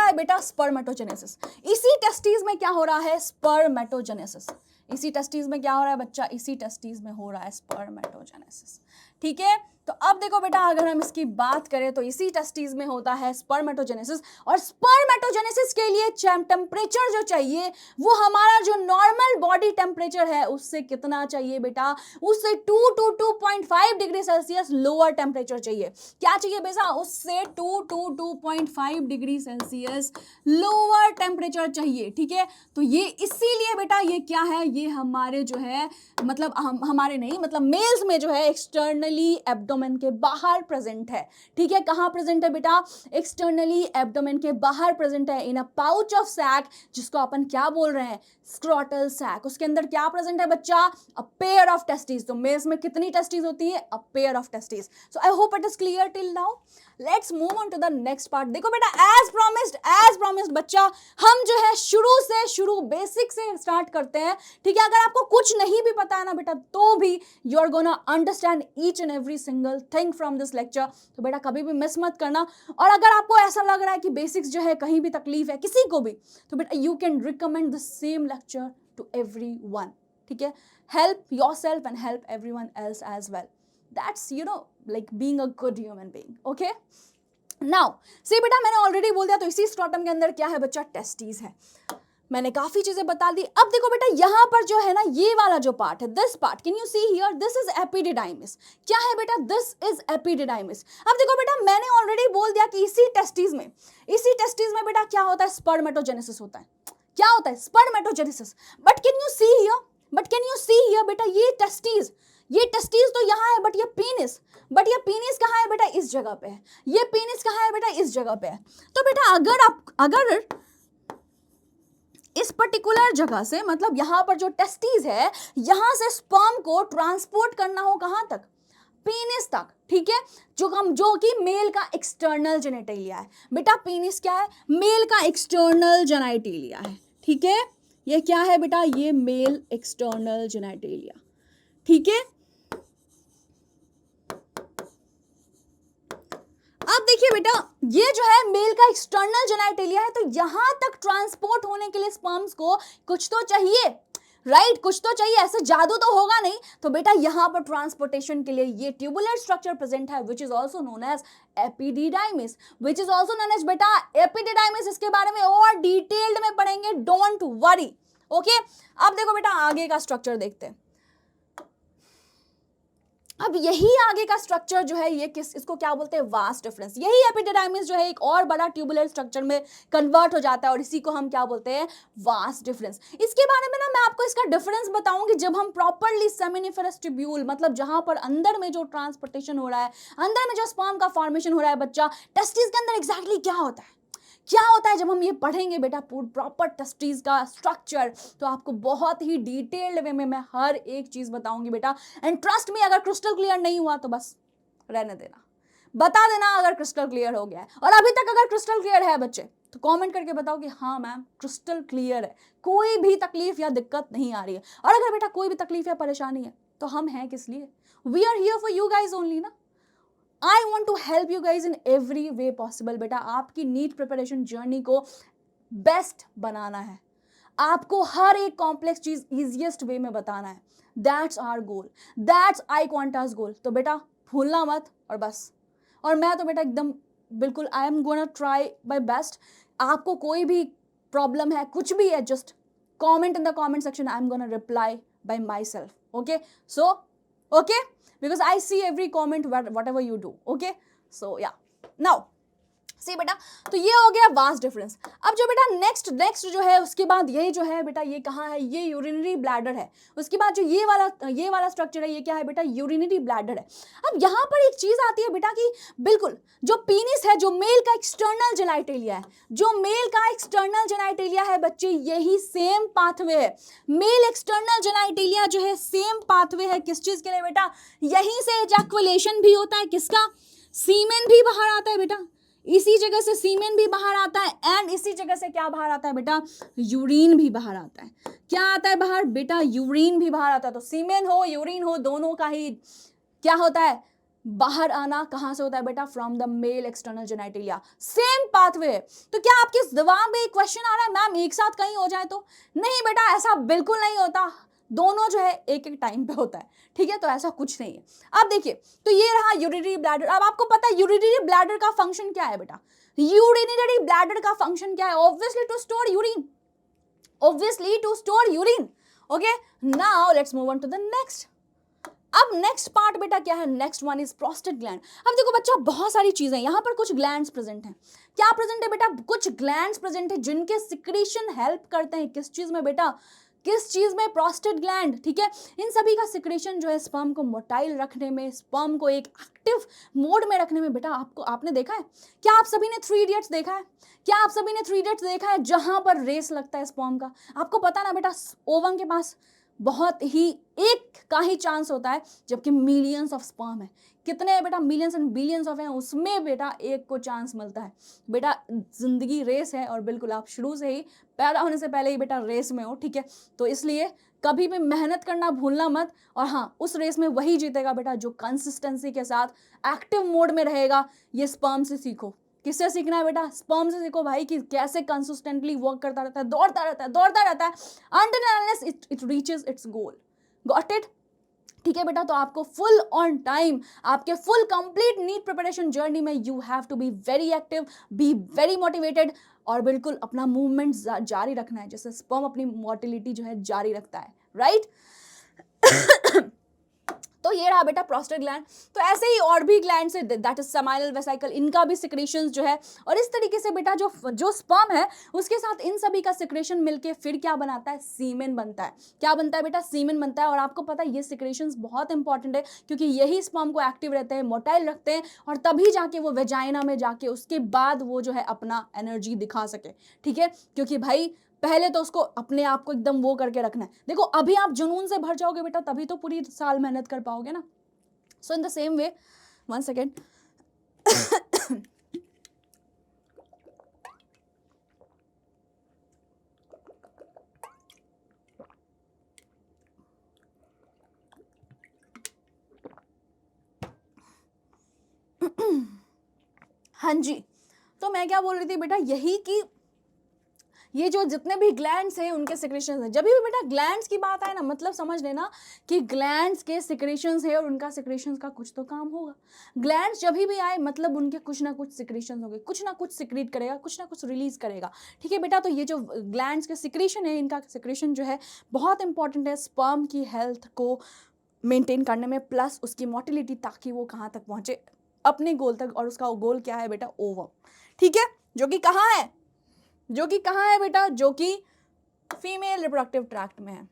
है बेटा स्पर्मेटोजेनेसिस. इसी टेस्टिस में क्या हो रहा है, स्पर्मेटोजेनेसिस. इसी टेस्टिस में क्या हो रहा है बच्चा, इसी टेस्टिस में हो रहा है स्पर्मेटोजेनेसिस. ठीक है, तो अब देखो बेटा, अगर हम इसकी बात करें तो इसी टेस्टिस में होता है स्पर्मेटोजेनेसिस, और स्पर्मेटोजेनेसिस के लिए टेम्परेचर जो चाहिए वो हमारा जो नॉर्मल बॉडी टेम्परेचर है उससे कितना चाहिए बेटा, उससे 2 to 2.5 degree Celsius lower temperature चाहिए। क्या चाहिए बेटा, उससे 2 to 2.5 degree Celsius lower temperature चाहिए। ठीक है, तो ये इसीलिए बेटा ये क्या है, ये हमारे जो है मतलब हमारे नहीं मतलब मेल्स में जो है एक्सटर्नली एब्डोमेन के बाहर प्रेजेंट है। ठीक है, कहाँ प्रेजेंट है बेटा, एक्सटर्नली एब्डोमेन के बाहर प्रेजेंट है, इन अ पाउच ऑफ सैक, जिसको अपन क्या बोल रहे हैं, स्क्रोटल सैक। उसके अंदर क्या प्रेजेंट है बच्चा, अ पेयर ऑफ टेस्टिस। तो मेल्स में कितनी टेस्टिस होती है, a pair of testis. So I hope it is clear till now. Let's move on to the next part. देखो बेटा, एज प्रॉमिस्ड बच्चा, हम जो है शुरू बेसिक से स्टार्ट करते हैं। ठीक है, अगर आपको कुछ नहीं भी पता है ना बेटा, तो भी you are gonna understand each and every single thing from this lecture. तो बेटा कभी भी मिस मत करना। और अगर आपको ऐसा लग रहा है कि बेसिक्स जो है कहीं भी तकलीफ है किसी को भी, तो बेटा you can recommend the same lecture to everyone. ठीक है, help yourself and help everyone else as well. That's, like being a good human being. Okay? Now, see बेटा, मैंने ऑलरेडी बोल दिया, तो इसी स्ट्रॉटम के अंदर क्या है बच्चा, टेस्टिस है। मैंने काफी चीजें बता दी। अब देखो बेटा, यहां पर जो है ना, ये वाला जो पार्ट है, this part, can you see here, this is epididymis. क्या है बेटा, दिस इज एपिडिडाइमिस। अब देखो बेटा, मैंने ऑलरेडी बोल दिया कि इसी टेस्टिस में बेटा क्या होता है, स्पर्मेटोजेनेसिस होता है। क्या होता है, spermatogenesis. But can you see here बेटा, ये टेस्टिस तो यहाँ है, बट ये पीनिस कहाँ है बेटा, इस जगह पे है। ये पीनिस कहाँ है बेटा, इस जगह पे है। तो बेटा अगर इस पर्टिकुलर जगह से, मतलब यहाँ पर जो टेस्टिस है, यहाँ से स्पर्म को ट्रांसपोर्ट करना हो कहाँ तक, पीनिस तक। ठीक है, जो कि मेल का एक्सटर्नल जेनेटेलिया है। बेटा पीनिस क्या है, मेल का एक्सटर्नल जेनेटेलिया है। ठीक है, ये क्या है बेटा, ये मेल एक्सटर्नल जेनेटेलिया। ठीक है, अब देखिए बेटा, ये जो है मेल का एक्सटर्नल जेनेटेलिया है, तो यहां तक ट्रांसपोर्ट होने के लिए स्पर्म्स को कुछ तो चाहिए, राइट, कुछ तो चाहिए, ऐसे जादू तो होगा नहीं। तो बेटा यहां पर ट्रांसपोर्टेशन के लिए ये ट्यूबुलर स्ट्रक्चर प्रेजेंट है, which is also known as epididymis, बेटा एपिडिडाइमिस। इसके बारे में और डिटेल्ड में पढ़ेंगे, डोंट वरी। ओके, अब देखो बेटा आगे का स्ट्रक्चर देखते हैं। अब यही आगे का स्ट्रक्चर जो है, ये इसको क्या बोलते हैं, वास्ट डिफरेंस। यही एपिडिडाइमिस जो है एक और बड़ा ट्यूबुलर स्ट्रक्चर में कन्वर्ट हो जाता है, और इसी को हम क्या बोलते हैं, वास्ट डिफरेंस। इसके बारे में ना मैं आपको इसका डिफरेंस बताऊंगी जब हम प्रॉपरली सेमिनिफेरस ट्यूब्यूल, मतलब जहां पर अंदर में जो ट्रांसपोर्टेशन हो रहा है, अंदर में जो स्पर्म का फॉर्मेशन हो रहा है बच्चा, टेस्टिस के अंदर एग्जैक्टली क्या होता है जब हम ये पढ़ेंगे बेटा प्रॉपर टेस्टिस का स्ट्रक्चर, तो आपको बहुत ही डिटेल्ड वे में मैं हर एक चीज बताऊंगी बेटा। एंड ट्रस्ट मी, अगर क्रिस्टल क्लियर नहीं हुआ तो बस रहने देना, बता देना अगर क्रिस्टल क्लियर हो गया है। और अभी तक अगर क्रिस्टल क्लियर है बच्चे, तो कमेंट करके बताओ कि हाँ मैम क्रिस्टल क्लियर है, कोई भी तकलीफ या दिक्कत नहीं आ रही है। और अगर बेटा कोई भी तकलीफ या परेशानी है, तो हम हैं किस लिए, we are here for you guys only ना। I want to help you guys in every way possible. बेटा आपकी नीट प्रिपरेशन जर्नी को बेस्ट बनाना है, आपको हर एक कॉम्प्लेक्स चीज इजिएस्ट वे में बताना है। That's our goal, that's I Qantas goal. तो बेटा भूलना मत, और बस। और मैं तो बेटा एकदम बिल्कुल आई am gonna try my best. आपको कोई भी प्रॉब्लम है, कुछ भी है, just comment in the comment section, I am gonna reply by my self. Okay, so okay, because I see every comment whatever you do. Okay, so yeah, now सी बेटा, तो ये हो गया वास्ट डिफरेंस। अब जो बेटा नेक्स्ट जो है, उसके बाद यही जो है बेटा, ये कहाँ है, ये यूरिनरी ब्लैडर है। उसके बाद जो ये वाला स्ट्रक्चर है, ये क्या है बेटा, यूरिनरी ब्लैडर है। अब यहाँ पर एक चीज आती है बेटा कि बिल्कुल जो पीनिस है, जो मेल का एक्सटर्नल जेनाइटेलिया है, बच्चे यही सेम पाथवे है। मेल एक्सटर्नल जेनाइटेलिया जो है सेम पाथवे है, किस चीज के लिए बेटा, यहीं से एजैकुलेशन भी होता है, किसका, सीमेन भी बाहर आता है बेटा, इसी जगह से सीमेन भी बाहर आता है, एंड इसी जगह से क्या बाहर आता है बेटा, यूरिन भी बाहर आता है। क्या आता है बाहर बेटा, यूरिन भी बाहर आता है। तो सीमेन हो यूरिन हो, दोनों का ही क्या होता है, बाहर आना कहां से होता है बेटा, from the male external genitalia, same pathway. तो क्या आपके दिमाग में एक क्वेश्चन आ रहा है, मैम एक साथ कहीं हो जाए तो? नहीं बेटा, ऐसा बिल्कुल नहीं होता। दोनों जो है एक एक टाइम पे होता है, ठीक है, तो ऐसा कुछ नहीं है। अब देखिए, तो ये रहा यूरिनरी ब्लैडर। अब आपको पता है यूरिनरी ब्लैडर का फंक्शन क्या है बेटा? यूरिनरी ब्लैडर का फंक्शन क्या है? Obviously to store urine, obviously to store urine. Okay, now let's move on to the next. अब नेक्स्ट पार्ट बेटा क्या है? Next one is prostate gland. अब देखो बच्चा, बहुत सारी चीजें यहाँ पर, कुछ ग्लैंड्स प्रेजेंट हैं। क्या प्रेजेंट है बेटा? कुछ ग्लैंड्स प्रेजेंट है जिनके सिक्रीशन हेल्प करते हैं किस चीज में बेटा? किस चीज में? प्रोस्टेट ग्लैंड, ठीक है। इन सभी का सिक्रेशन जो है स्पर्म को मोटाइल रखने में, स्पर्म को एक एक्टिव मोड में रखने में बेटा आपने देखा है? क्या आप सभी ने 3 इडियट्स देखा है? क्या आप सभी ने 3 इडियट्स देखा है जहां पर रेस लगता है स्पर्म का? आपको पता ना बेटा, ओवम के पास बहुत ही एक का ही चांस होता है, जबकि मिलियंस ऑफ स्पर्म है। कितने हैं बेटा? मिलियंस एंड बिलियंस ऑफ हैं, उसमें बेटा एक को चांस मिलता है। बेटा जिंदगी रेस है, और बिल्कुल आप शुरू से ही, पैदा होने से पहले ही बेटा रेस में हो, ठीक है। तो इसलिए कभी भी मेहनत करना भूलना मत। और हाँ, उस रेस में वही जीतेगा बेटा जो कंसिस्टेंसी के साथ एक्टिव मोड में रहेगा। ये स्पर्म से सीखो। किससे सीखना है बेटा? स्पर्म से सीखो भाई, कि कैसे कंसिस्टेंटली वर्क करता रहता है, दौड़ता रहता है until and unless it reaches its goal. Got it? ठीक है बेटा, तो आपको फुल ऑन टाइम, आपके full complete NEET preparation journey में you have to be very active, be very motivated, और बिल्कुल अपना मूवमेंट जारी रखना है, जैसे स्पर्म अपनी मोटिलिटी जो है जारी रखता है, राइट? तो ये रहा बेटा प्रोस्टेट ग्लैंड। तो ऐसे ही और भी ग्लैंड्स है, दैट इज सेमाइनल वेसिकल, इनका भी सिक्रेशंस जो है, और इस तरीके से बेटा जो स्पर्म है उसके साथ इन सभी का सिक्रेशन मिलके फिर क्या बनाता है? सीमेन बनता है। क्या बनता है बेटा? सीमेन बनता है। और आपको पता है ये सिक्रेशंस बहुत इंपॉर्टेंट है, क्योंकि यही स्पर्म को एक्टिव रहते हैं, मोटाइल रखते हैं, और तभी जाके वो वेजाइना में जाके उसके बाद वो जो है अपना एनर्जी दिखा सके, ठीक है। क्योंकि भाई पहले तो उसको अपने आप को एकदम वो करके रखना है। देखो अभी आप जुनून से भर जाओगे बेटा, तभी तो पूरी साल मेहनत कर पाओगे ना। So in the same way, 1 second, हाँ जी, तो मैं क्या बोल रही थी बेटा, यही कि ये जो जितने भी ग्लैंड्स हैं उनके सिक्रेशंस हैं। जब भी बेटा ग्लैंड्स की बात आए ना, मतलब समझ लेना कि ग्लैंड्स के सिक्रेशंस है और उनका सिक्रेशंस का कुछ तो काम होगा। ग्लैंड्स जब भी आए मतलब उनके कुछ ना कुछ सिक्रेशंस होंगे, कुछ ना कुछ सिक्रीट करेगा, कुछ ना कुछ रिलीज करेगा, ठीक है बेटा। तो ये जो ग्लैंड्स के सिक्रेशन है, इनका सिक्रेशन जो है बहुत इंपॉर्टेंट है स्पर्म की हेल्थ को मेंटेन करने में, प्लस उसकी मोटिलिटी, ताकि वो कहाँ तक पहुँचे? अपने गोल तक। और उसका गोल क्या है बेटा? ओवम, ठीक है, जो कि कहाँ है? जो कि कहाँ है बेटा? जो कि फीमेल रिप्रोडक्टिव ट्रैक्ट में है।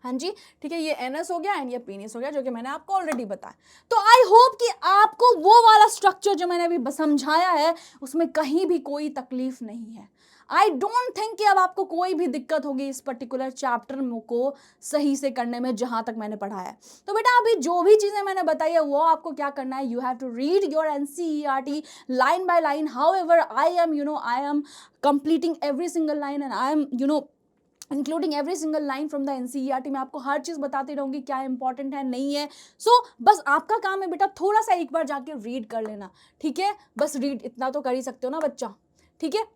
हाँ जी, ठीक है, ये एनस हो गया एंड ये पीनिस हो गया, जो कि मैंने आपको ऑलरेडी बताया। तो आई होप कि आपको वो वाला स्ट्रक्चर जो मैंने अभी समझाया है उसमें कहीं भी कोई तकलीफ नहीं है। आई डोंट थिंक कि अब आपको कोई भी दिक्कत होगी इस पर्टिकुलर चैप्टर को सही से करने में, जहां तक मैंने पढ़ा है। तो बेटा अभी जो भी चीजें मैंने बताई है वो आपको क्या करना है? You have to read your NCERT line by line. However I am completing every single line and I am including every single line from the NCERT। मैं आपको हर चीज़ बताती रहूँगी क्या इंपॉर्टेंट है, नहीं है। सो बस आपका काम है बेटा थोड़ा सा एक बार जाके रीड कर लेना, ठीक है। बस रीड इतना तो कर ही सकते हो ना बच्चा, ठीक है।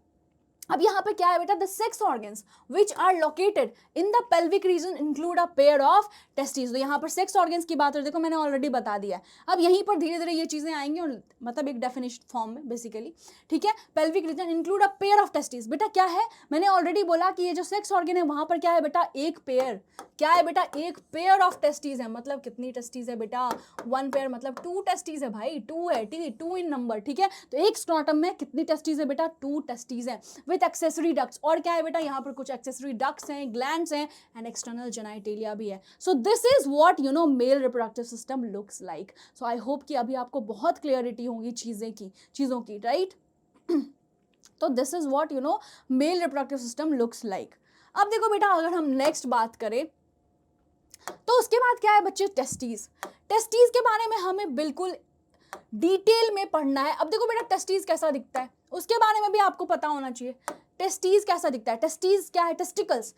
अब यहाँ पे क्या है बेटा? The sex organs which are located in the pelvic region include a pair of testis. तो यहाँ पर सेक्स ऑर्गन्स की बात है, देखो मैंने ऑलरेडी बता दिया है। अब यहीं पर धीरे धीरे ये चीजें आएंगी, और मतलब एक डेफिनेशन फॉर्म में बेसिकली, ठीक है। Pelvic region include a pair of testis. बेटा क्या है? मैंने ऑलरेडी बोला कि ये जो सेक्स ऑर्गन है वहां पर क्या है बेटा? एक पेयर। क्या है बेटा? एक पेयर ऑफ टेस्टिस है। मतलब कितनी टेस्टिस है बेटा? 1 पेयर, मतलब 2 टेस्टिस है भाई, 2 है, ठीक है, 2 इन नंबर, ठीक है। तो एक स्ट्रॉटम में कितनी टेस्टिस है बेटा? 2 टेस्टिस है विद एक्सेसरी डक्ट्स। और क्या है बेटा? यहाँ पर कुछ एक्सेसरी डक्ट्स हैं, ग्लैंड्स हैं एंड एक्सटर्नल जेनिटेलिया भी है। So this is what mail reproductive system looks like. So I hope कि अभी आपको बहुत क्लियरिटी होगी चीज़ों की, राइट? तो this is what mail reproductive system looks like. अब देखो बेटा, अगर हम नेक्स्ट बात करें तो उसके बाद क्या है बच्चे? टेस्टिस के बारे में हमें बिल्कुल डिटेल में पढ़ना है। अब देखो बेटा, टेस्टिस कैसा दिखता है उसके बारे में भी आपको पता होना चाहिए। टेस्टिस कैसा दिखता है? टेस्टिस क्या है? टेस्टिकल्स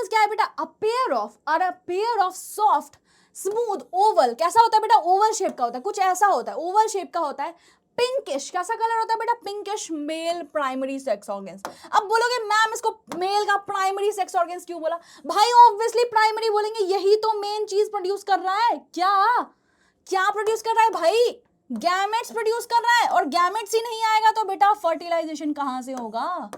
क्या है बेटा? अ pair of soft smooth Oval. कैसा होता है बेटा? ओवल शेप का होता है, कुछ ऐसा होता है, ओवल शेप का होता है, पिंकिश, कैसा कलर होता है बेटा? Pinkish male primary sex organs. अब बोलोगे मैम इसको मेल का प्राइमरी सेक्स ऑर्गन्स क्यों बोला? भाई ऑब्वियसली प्राइमरी बोलेंगे, यही तो मेन चीज प्रोड्यूस कर रहा है। क्या क्या प्रोड्यूस कर रहा है भाई? गैमेट्स प्रोड्यूस कर रहा है, और गैमेट्स ही नहीं आएगा तो बेटा फर्टिलाइजेशन कहां से होगा?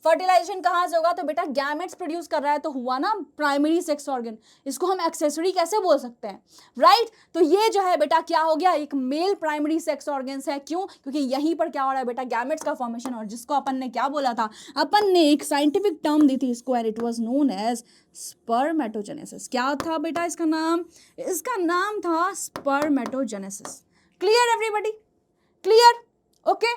फर्टिलाइजेशन कहां से होगा? तो बेटा गैमेट्स प्रोड्यूस कर रहा है तो हुआ ना प्राइमरी सेक्स ऑर्गन। इसको हम एक्सेसरी कैसे बोल सकते हैं, राइट? तो ये जो है बेटा क्या हो गया, एक मेल प्राइमरी सेक्स ऑर्गन्स है। क्यों? क्योंकि यहीं पर क्या हो रहा है बेटा, गैमेट्स का फॉर्मेशन। और जिसको अपन ने क्या बोला था, अपन ने एक साइंटिफिक टर्म दी थी इसको, and it was known as spermatogenesis. क्या था बेटा इसका नाम? इसका नाम था spermatogenesis. Clear everybody? Clear? Okay.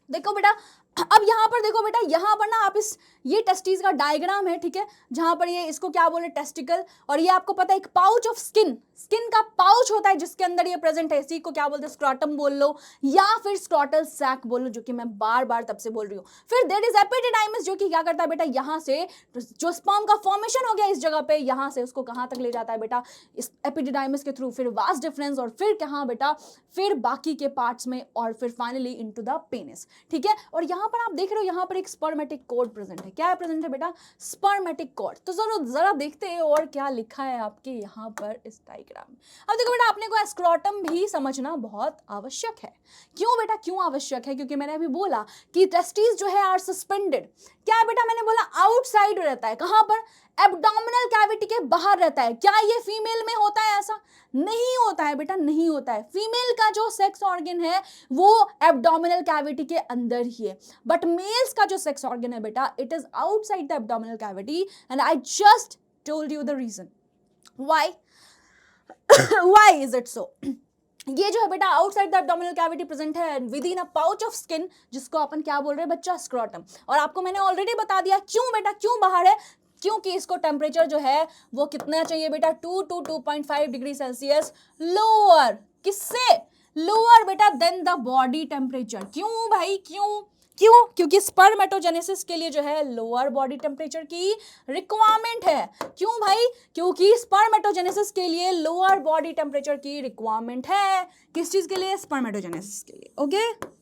देखो बेटा, अब यहां पर देखो बेटा, यहां पर ना आप इस ये टेस्टिस का डायग्राम है, ठीक है, जहां पर ये इसको क्या बोले, टेस्टिकल, और ये आपको पता है एक पाउच ऑफ स्किन, स्किन का पाउच होता है जिसके अंदर ये प्रेजेंट है। इसी को क्या बोलते हैं, स्क्रॉटम बोल लो या फिर स्क्रॉटल सैक बोल लो, जो कि मैं बार बार तब से बोल रही हूँ। फिर देयर इज एपिडिडाइमिस, जो कि क्या करता है बेटा, यहां से जो स्पर्म का फॉर्मेशन हो गया इस जगह पे, यहां से उसको कहां तक ले जाता है बेटा, इस एपिडिडाइमिस के थ्रू, फिर वास डिफरेंस, और फिर कहां बेटा, फिर बाकी के पार्ट्स में, और फिर फाइनली इनटू द पेनिस, ठीक है। और यहां पर आप देख रहे हो, यहां पर एक स्पर्मेटिक कोड प्रेजेंट है। क्या है प्रेजेंट है बेटा? Spermatic code. तो जरा देखते हैं और क्या लिखा है आपके यहां पर इस डायग्राम में। अब देखो बेटा, अपने को स्क्रोटम भी समझना बहुत आवश्यक है। क्यों बेटा, क्यों आवश्यक है? क्योंकि मैंने अभी बोला कि टेस्टिस जो है आर सस्पेंडेड। क्या है बेटा? मैंने बोला आउटसाइड रहता है। कहां पर? एब्डोमिनल कैविटी के बाहर रहता है। क्या ये फीमेल में होता है? ऐसा नहीं होता है बेटा, नहीं होता है। फीमेल का जो सेक्स ऑर्गन है वो एब्डोमिनल कैविटी के अंदर ही है, बट मेल्स का जो सेक्स ऑर्गन है बेटा, it is outside the abdominal cavity, and I just told you the reason why. Why is it so? ये जो है बेटा outside the abdominal cavity present है within a pouch of skin, जिसको अपन क्या बोल रहे हैं बच्चा, स्क्रोटम। और आपको मैंने ऑलरेडी बता दिया क्यों बेटा, क्यों बाहर है, क्योंकि इसको टेम्परेचर जो है वो कितना चाहिए बेटा, 2 to 2.5 डिग्री सेल्सियस लोअर। किससे? लोअर बेटा देन द बॉडी टेम्परेचर। क्यों भाई, क्यों? क्यों? क्योंकि स्पर्मेटोजेनेसिस के लिए जो है लोअर बॉडी टेम्परेचर की रिक्वायरमेंट है। क्यों भाई? क्योंकि स्पर्मेटोजेनेसिस के लिए लोअर बॉडी टेम्परेचर की रिक्वायरमेंट है। किस चीज के लिए? स्पर्मेटोजेनेसिस के लिए। ओके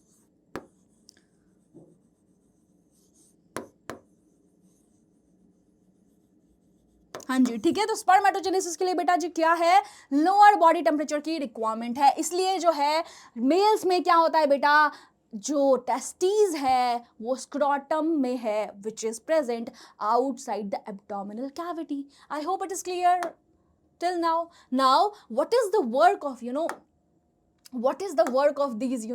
हाँ जी, ठीक है। तो स्पर्मेटोजेनेसिस के लिए बेटा जी क्या है, लोअर बॉडी टेम्परेचर की रिक्वायरमेंट है। इसलिए जो है मेल्स में क्या होता है बेटा, जो टेस्टीज है वो स्क्रोटम में है, which is present outside the abdominal cavity. I hope it is clear till now what is the work of what is the work of these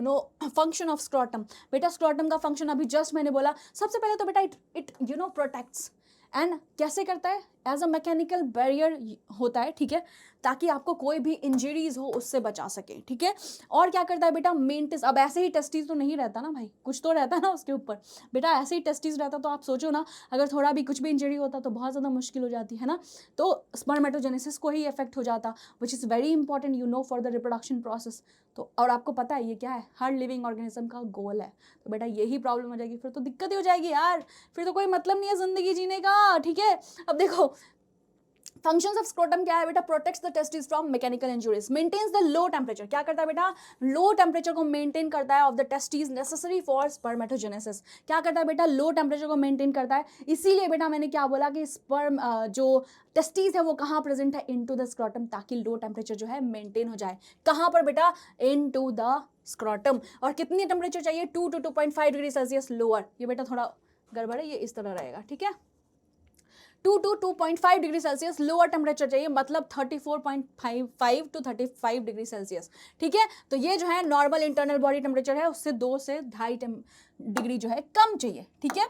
function of scrotum? बेटा scrotum का function अभी just मैंने बोला। सबसे पहले तो बेटा it protects, and कैसे करता है, एज अ मैकेनिकल बैरियर होता है, ठीक है, ताकि आपको कोई भी इंजरीज हो उससे बचा सके, ठीक है। और क्या करता है बेटा, मेंटेस। अब ऐसे ही टेस्टिस तो नहीं रहता ना भाई, कुछ तो रहता है ना उसके ऊपर बेटा, ऐसे ही टेस्टिस रहता तो आप सोचो ना, अगर थोड़ा भी कुछ भी इंजरी होता तो बहुत ज़्यादा मुश्किल हो जाती है ना। तो स्पर्मेटोजेनेसिस को ही इफेक्ट हो जाता, विच is very important for the reproduction process. तो और आपको पता है ये क्या है, हर लिविंग ऑर्गेनिज्म का गोल है। तो बेटा यही प्रॉब्लम हो जाएगी, फिर तो दिक्कत ही हो जाएगी यार, फिर तो कोई मतलब नहीं है जिंदगी जीने का, ठीक है। अब देखो फंक्शंस ऑफ स्क्रोटम क्या है बेटा, protects the testis from mechanical injuries, maintains the low temperature. क्या करता है बेटा, लो टेम्परेचर को मेंटेन करता है of the testis necessary for spermatogenesis. क्या करता है बेटा, लो टेम्परेचर को मेंटेन करता है। इसीलिए बेटा मैंने क्या बोला कि स्पर्म जो टेस्टिस है वो कहाँ प्रेजेंट है, इनटू द स्क्रोटम, ताकि लो टेम्परेचर जो है मेंटेन हो जाए। कहाँ पर बेटा, इनटू द स्क्रोटम। और कितनी टेम्परेचर चाहिए, 2 to 2.5 डिग्री सेल्सियस लोअर। ये बेटा थोड़ा गड़बड़ है, ये इस तरह रहेगा, ठीक है। 2 to 2.5 degree Celsius lower temperature चाहिए, मतलब 34.55 to 35 डिग्री सेल्सियस, ठीक है। तो ये जो है नॉर्मल इंटरनल बॉडी टेम्परेचर है, उससे 2 से 2.5 डिग्री जो है कम चाहिए, ठीक है।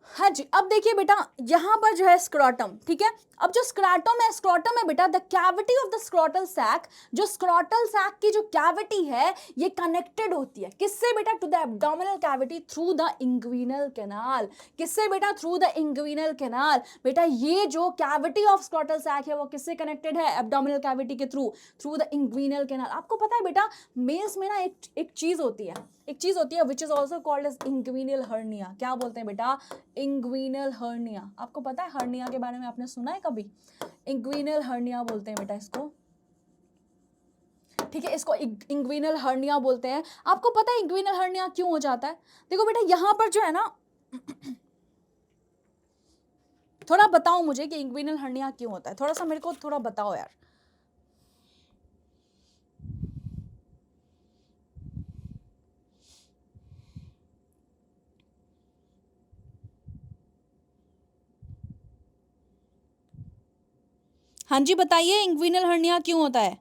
हाँ जी, अब देखिए बेटा यहाँ पर जो है स्क्रोटम, ठीक है। अब जो स्क्रोटम है बेटा, the cavity of the scrotal sac, जो स्क्रोटल सैक की जो कैविटी है ये कनेक्टेड होती है किससे बेटा, to the abdominal cavity through the inguinal canal. किससे बेटा, थ्रू द इंग्विनल कैनाल। बेटा ये जो कैविटी ऑफ स्क्रोटल सैक है वो किससे कनेक्टेड है, एब्डोमिनल कैविटी के थ्रू द इंग्विनल कैनाल। आपको पता है बेटा मेल्स में ना एक चीज होती है which is also called as inguinal hernia. क्या बोलते हैं बेटा, इंग्विनल हर्निया। आपको पता है हर्निया के बारे में आपने सुना है कभी, इंग्विनल हर्निया बोलते हैं बेटा इसको। ठीक है, इसको इंग्विनल हर्निया बोलते हैं। आपको पता है इंग्विनल हर्निया क्यों हो जाता है? देखो बेटा यहां पर जो है ना थोड़ा बताओ मुझे कि इंग्विनल हर्निया क्यों होता है, थोड़ा सा मेरे को थोड़ा बताओ यार। हाँ जी बताइए, इंग्विनल हर्निया क्यों होता है?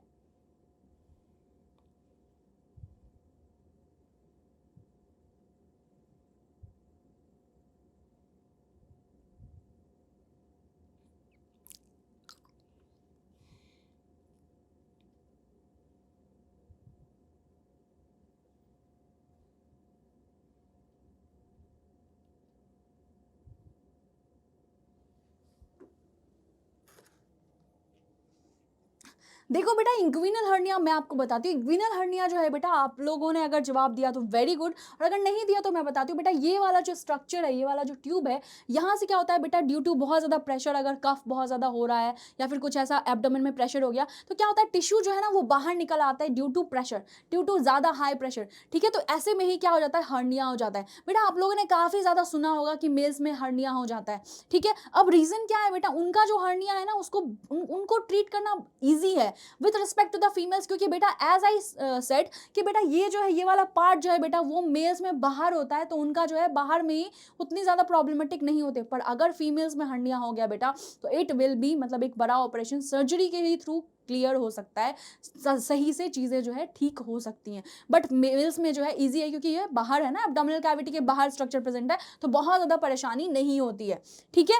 देखो बेटा इंग्विनल हर्निया मैं आपको बताती हूँ। इंग्विनल हर्निया जो है बेटा, आप लोगों ने अगर जवाब दिया तो वेरी गुड, और अगर नहीं दिया तो मैं बताती हूँ बेटा। ये वाला जो स्ट्रक्चर है, ये वाला जो ट्यूब है, यहाँ से क्या होता है बेटा, ड्यू टू बहुत ज़्यादा प्रेशर, अगर कफ बहुत ज़्यादा हो रहा है या फिर कुछ ऐसा एब्डोमेन में प्रेशर हो गया, तो क्या होता है टिश्यू जो है ना वो बाहर निकल आता है due to pressure, due to ज़्यादा हाई प्रेशर। ठीक है, तो ऐसे में ही क्या हो जाता है, हर्निया हो जाता है। बेटा आप लोगों ने काफ़ी ज़्यादा सुना होगा कि मेल्स में हर्निया हो जाता है। ठीक है, अब रीज़न क्या है बेटा, उनका जो हर्निया है ना उसको उनको ट्रीट करना ईजी है with respect to the females, क्योंकि बेटा एज आई सेड कि बेटा ये जो है, ये वाला पार्ट जो है बेटा वो मेल्स में बाहर होता है, तो उनका जो है बाहर में ही उतनी ज़्यादा प्रॉब्लमेटिक नहीं होते। पर अगर फीमेल्स में हर्निया हो गया बेटा तो इट विल बी, मतलब एक बड़ा ऑपरेशन सर्जरी के ही थ्रू क्लियर हो सकता है, सही से चीज़ें जो है ठीक हो सकती हैं। बट मेल्स में जो है ईजी है, क्योंकि ये बाहर है ना, एब्डोमिनल कैविटी के बाहर स्ट्रक्चर प्रेजेंट है, तो बहुत ज़्यादा परेशानी नहीं होती है। ठीक है,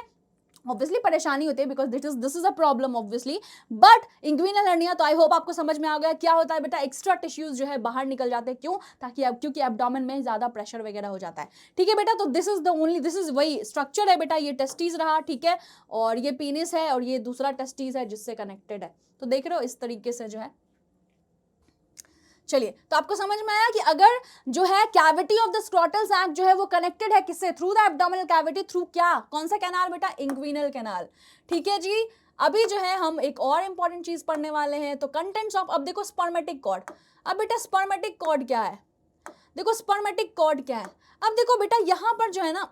ऑब्वियसली परेशानी होती है because this is a problem obviously, but inguinal hernia तो आई होप आपको समझ में आ गया क्या होता है बेटा। एक्स्ट्रा टिश्यूज जो है बाहर निकल जाते हैं, क्यों, ताकि अब क्योंकि एब्डोमेन में ज्यादा प्रेशर वगैरह हो जाता है। ठीक है बेटा, तो this is the only, this is वही स्ट्रक्चर है बेटा। ये टेस्टिस रहा, ठीक है, और ये पेनिस है, और ये दूसरा टेस्टिस है जिससे कनेक्टेड है। तो देख रहे हो इस तरीके से जो है। चलिए, तो आपको समझ में आया कि अगर जो है cavity of the scrotal sac जो है वो कनेक्टेड है किससे, through the abdominal cavity, through क्या, कौन सा कैनाल बेटा, इंग्विनल कैनाल। ठीक है जी, अभी जो है हम एक और इंपॉर्टेंट चीज पढ़ने वाले हैं, तो कंटेंट्स ऑफ, अब देखो स्पर्मेटिक कॉर्ड। अब बेटा स्पर्मेटिक कॉर्ड क्या है, देखो स्पर्मेटिक कॉर्ड क्या है। अब देखो बेटा यहां पर जो है ना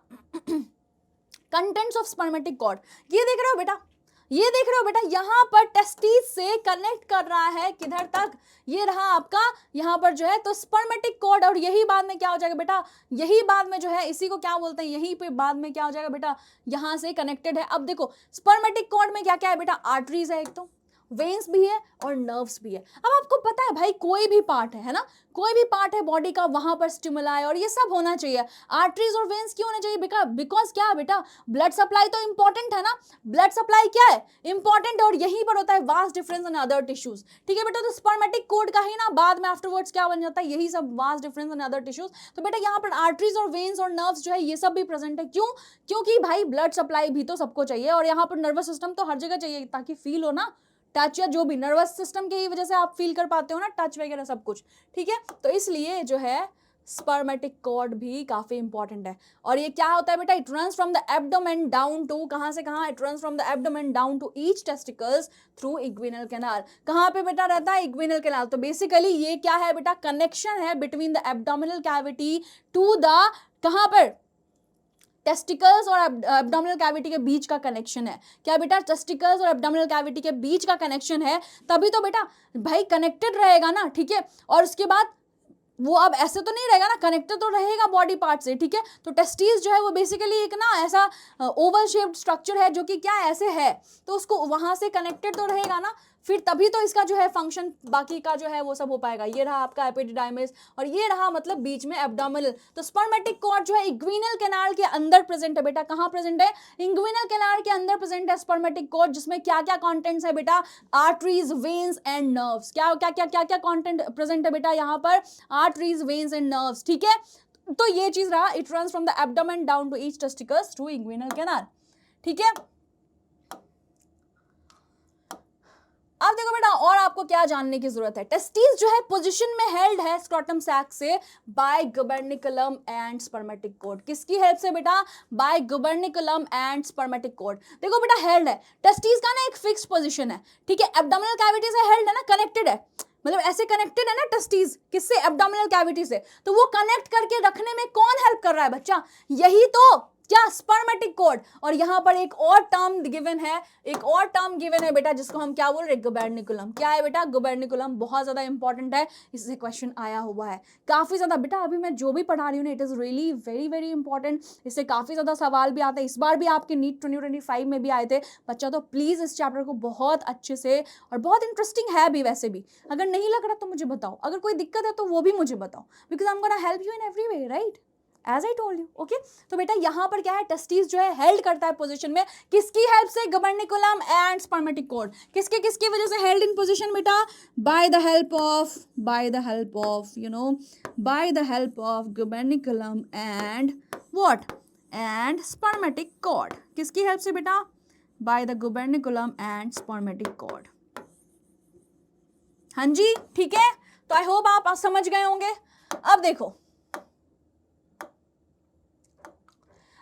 कंटेंट्स ऑफ स्पर्मेटिक कॉर्ड, ये देख रहे हो बेटा, ये देख रहे हो बेटा, यहां पर टेस्टिस से कनेक्ट कर रहा है किधर तक, ये रहा आपका यहां पर जो है, तो स्पर्मेटिक कॉर्ड, और यही बाद में क्या हो जाएगा बेटा, यही बाद में जो है इसी को क्या बोलते हैं, यहीं पे बाद में क्या हो जाएगा बेटा, यहां से कनेक्टेड है। अब देखो स्पर्मेटिक कॉर्ड में क्या क्या है बेटा, आर्टरीज है, एक तो वेन्स भी है और नर्व्स भी है। अब आपको पता है भाई, कोई भी पार्ट है ना, कोई भी पार्ट है बॉडी का, वहां पर स्टिमुलाई और ये सब होना चाहिए। आर्टरीज और वेन्स क्यों होना चाहिए बिकॉज क्या है बेटा, ब्लड सप्लाई तो इंपॉर्टेंट है ना, ब्लड सप्लाई क्या है, इंपॉर्टेंट, और यहीं पर होता है vast difference in other tissues. ठीक है बेटा, तो स्पर्मेटिक कोड का ही ना बाद में आफ्टरवर्ड्स क्या बन जाता है, यही सब vast difference in other tissues. तो बेटा यहाँ पर आर्टरीज और वेन्स और नर्व्स जो है ये सब भी प्रेजेंट है, क्यों, क्योंकि भाई ब्लड सप्लाई भी तो सबको चाहिए, और यहाँ पर नर्वस सिस्टम तो हर जगह चाहिए ताकि फील हो ना, टच या जो भी नर्वस सिस्टम की वजह से आप फील कर पाते हो ना, टच वगैरह सब कुछ। ठीक है, तो इसलिए जो है स्पर्मेटिक कॉर्ड भी काफी इंपॉर्टेंट है। और ये क्या होता है बेटा, it runs from the abdomen down to, कहां से कहां, it runs from the abdomen down to each testicles through inguinal canal. कहां पे बेटा रहता है, इग्विनल कैनाल। तो बेसिकली ये क्या है बेटा, कनेक्शन है between the abdominal cavity to the, कहां पर, टेस्टिकल्स और एब्डोमिनल कैविटी के बीच का कनेक्शन है। क्या बेटा, टेस्टिकल्स और एब्डोमिनल कैविटी के बीच का कनेक्शन है, तभी तो बेटा भाई कनेक्टेड रहेगा ना। ठीक है, और उसके बाद वो अब ऐसे तो नहीं रहेगा ना, कनेक्टेड तो रहेगा बॉडी पार्ट से। ठीक है, तो टेस्टिस जो है वो बेसिकली एक ना ऐसा ओवल शेप्ड स्ट्रक्चर है जो कि क्या ऐसे है, तो उसको वहां से कनेक्टेड तो रहेगा ना, फिर तभी तो इसका जो है फंक्शन बाकी का जो है वो सब हो पाएगा। ये रहा आपका एपिडिडाइमिस, और ये रहा मतलब बीच में एब्डोमिनल। तो स्पर्मेटिक कॉर्ड जो है इग्विनल कैनाल के अंदर प्रेजेंट है बेटा, कहां प्रेजेंट है, इंग्विनल कैनाल के अंदर प्रेजेंट है स्पर्मेटिक कॉर्ड, जिसमें क्या क्या कंटेंट्स है बेटा, आर्टरीज, वेन्स एंड नर्व्स। क्या क्या क्या क्या क्या कंटेंट प्रेजेंट है बेटा यहाँ पर, आर्टरीज, वेन्स एंड नर्व्स। ठीक है, तो ये चीज रहा, it runs from the abdomen down to each testicles through inguinal canal. ठीक है, अब देखो बेटा और आपको क्या जानने की जरूरत है, टेस्टिस जो है पोजीशन में हेल्ड है स्क्रोटम सैक से बाय गुबर्निकुलम एंड स्पर्मेटिक कॉर्ड। किसकी हेल्प से बेटा, बाय गुबर्निकुलम एंड स्पर्मेटिक कॉर्ड। देखो बेटा हेल्ड है, टेस्टिस का ना एक फिक्स्ड पोजीशन है। ठीक है, एब्डोमिनल कैविटी से हेल्ड है ना, कनेक्टेड है, मतलब ऐसे कनेक्टेड है ना टेस्टिस किससे, एब्डोमिनल कैविटी से, तो वो कनेक्ट करके रखने में कौन हेल्प कर रहा है बच्चा, यही तो क्या, स्पर्मेटिक कॉर्ड। और यहां पर एक और टर्म गिवन है, एक और टर्म गिवन है बेटा, जिसको हम क्या बोल रहे हैं, गुबर्निकुलम। क्या है बेटा, गुबर्निकुलम, बहुत ज्यादा इंपॉर्टेंट है, इससे क्वेश्चन आया हुआ है काफी ज्यादा बेटा। अभी मैं जो भी पढ़ा रही हूँ ना, it is really very very important, इससे काफी ज्यादा सवाल भी आते हैं, इस बार भी आपके नीट 2025 में भी आए थे बच्चा। तो प्लीज इस चैप्टर को बहुत अच्छे से, और बहुत इंटरेस्टिंग है भी वैसे भी, अगर नहीं लग रहा तो मुझे बताओ, अगर कोई दिक्कत है तो वो भी मुझे बताओ, because I am gonna help you in every way, right, as I told you. Okay, तो बेटा यहाँ पर क्या है, टेस्टिस जो है हेल्ड करता है पोजीशन में, किसकी हेल्प से, गुबर्निकुलम एंड स्पर्मेटिक कॉर्ड। किसकी वजह से हेल्ड इन पोजीशन बेटा, by the help of you know, by the help of gubernaculum and what, and spermatic cord. किसकी हेल्प से बेटा, by the gubernaculum and spermatic cord. हाँ जी, ठीक है, तो आई होप आप समझ गए होंगे। अब देखो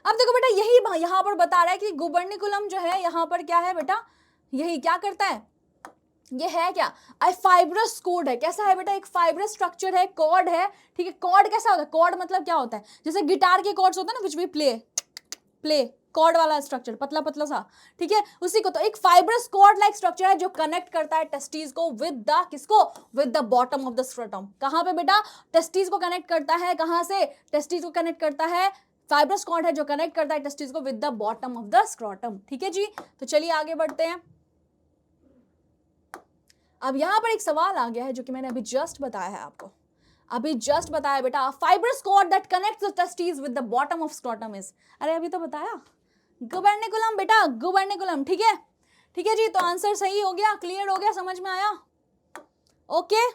बेटा, यही यहां पर बता रहा है कि गुबर्निकुलम जो है यहां पर क्या है बेटा, यही क्या करता है, ये है क्या, फाइब्रस कॉर्ड है। कैसा है बेटा, एक फाइब्रस स्ट्रक्चर है, कॉर्ड है, ठीक है। कॉर्ड कैसा होता है, कॉर्ड मतलब क्या होता है, जैसे गिटार के कॉर्ड्स होते हैं ना, विच वी प्ले कॉर्ड वाला स्ट्रक्चर, पतला पतला सा, ठीक है, उसी को। तो एक फाइब्रस कॉर्ड लाइक स्ट्रक्चर है जो कनेक्ट करता है टेस्टिस को विद द, किसको, with the bottom of the scrotum. कहां पे बेटा, टेस्टिस को कनेक्ट करता है, कहां से, टेस्टिस को कनेक्ट करता है, फाइब्रस कॉर्ड है जो कनेक्ट करता है टेस्टिस को with the bottom of the scrotum, ठीक है जी। तो चलिए आगे बढ़ते हैं। अब यहां पर एक सवाल आ गया है जो कि मैंने अभी जस्ट बताया है आपको, अभी जस्ट बताया बेटा, fibrous cord that connects the testis with the bottom of scrotum is, अरे अभी तो बताया, गुबर्निकुलम बेटा, गुबर्निकुलम, ठीक है, ठीक है जी। तो आंसर सही हो गया, क्लियर हो गया, समझ में आया, ओके।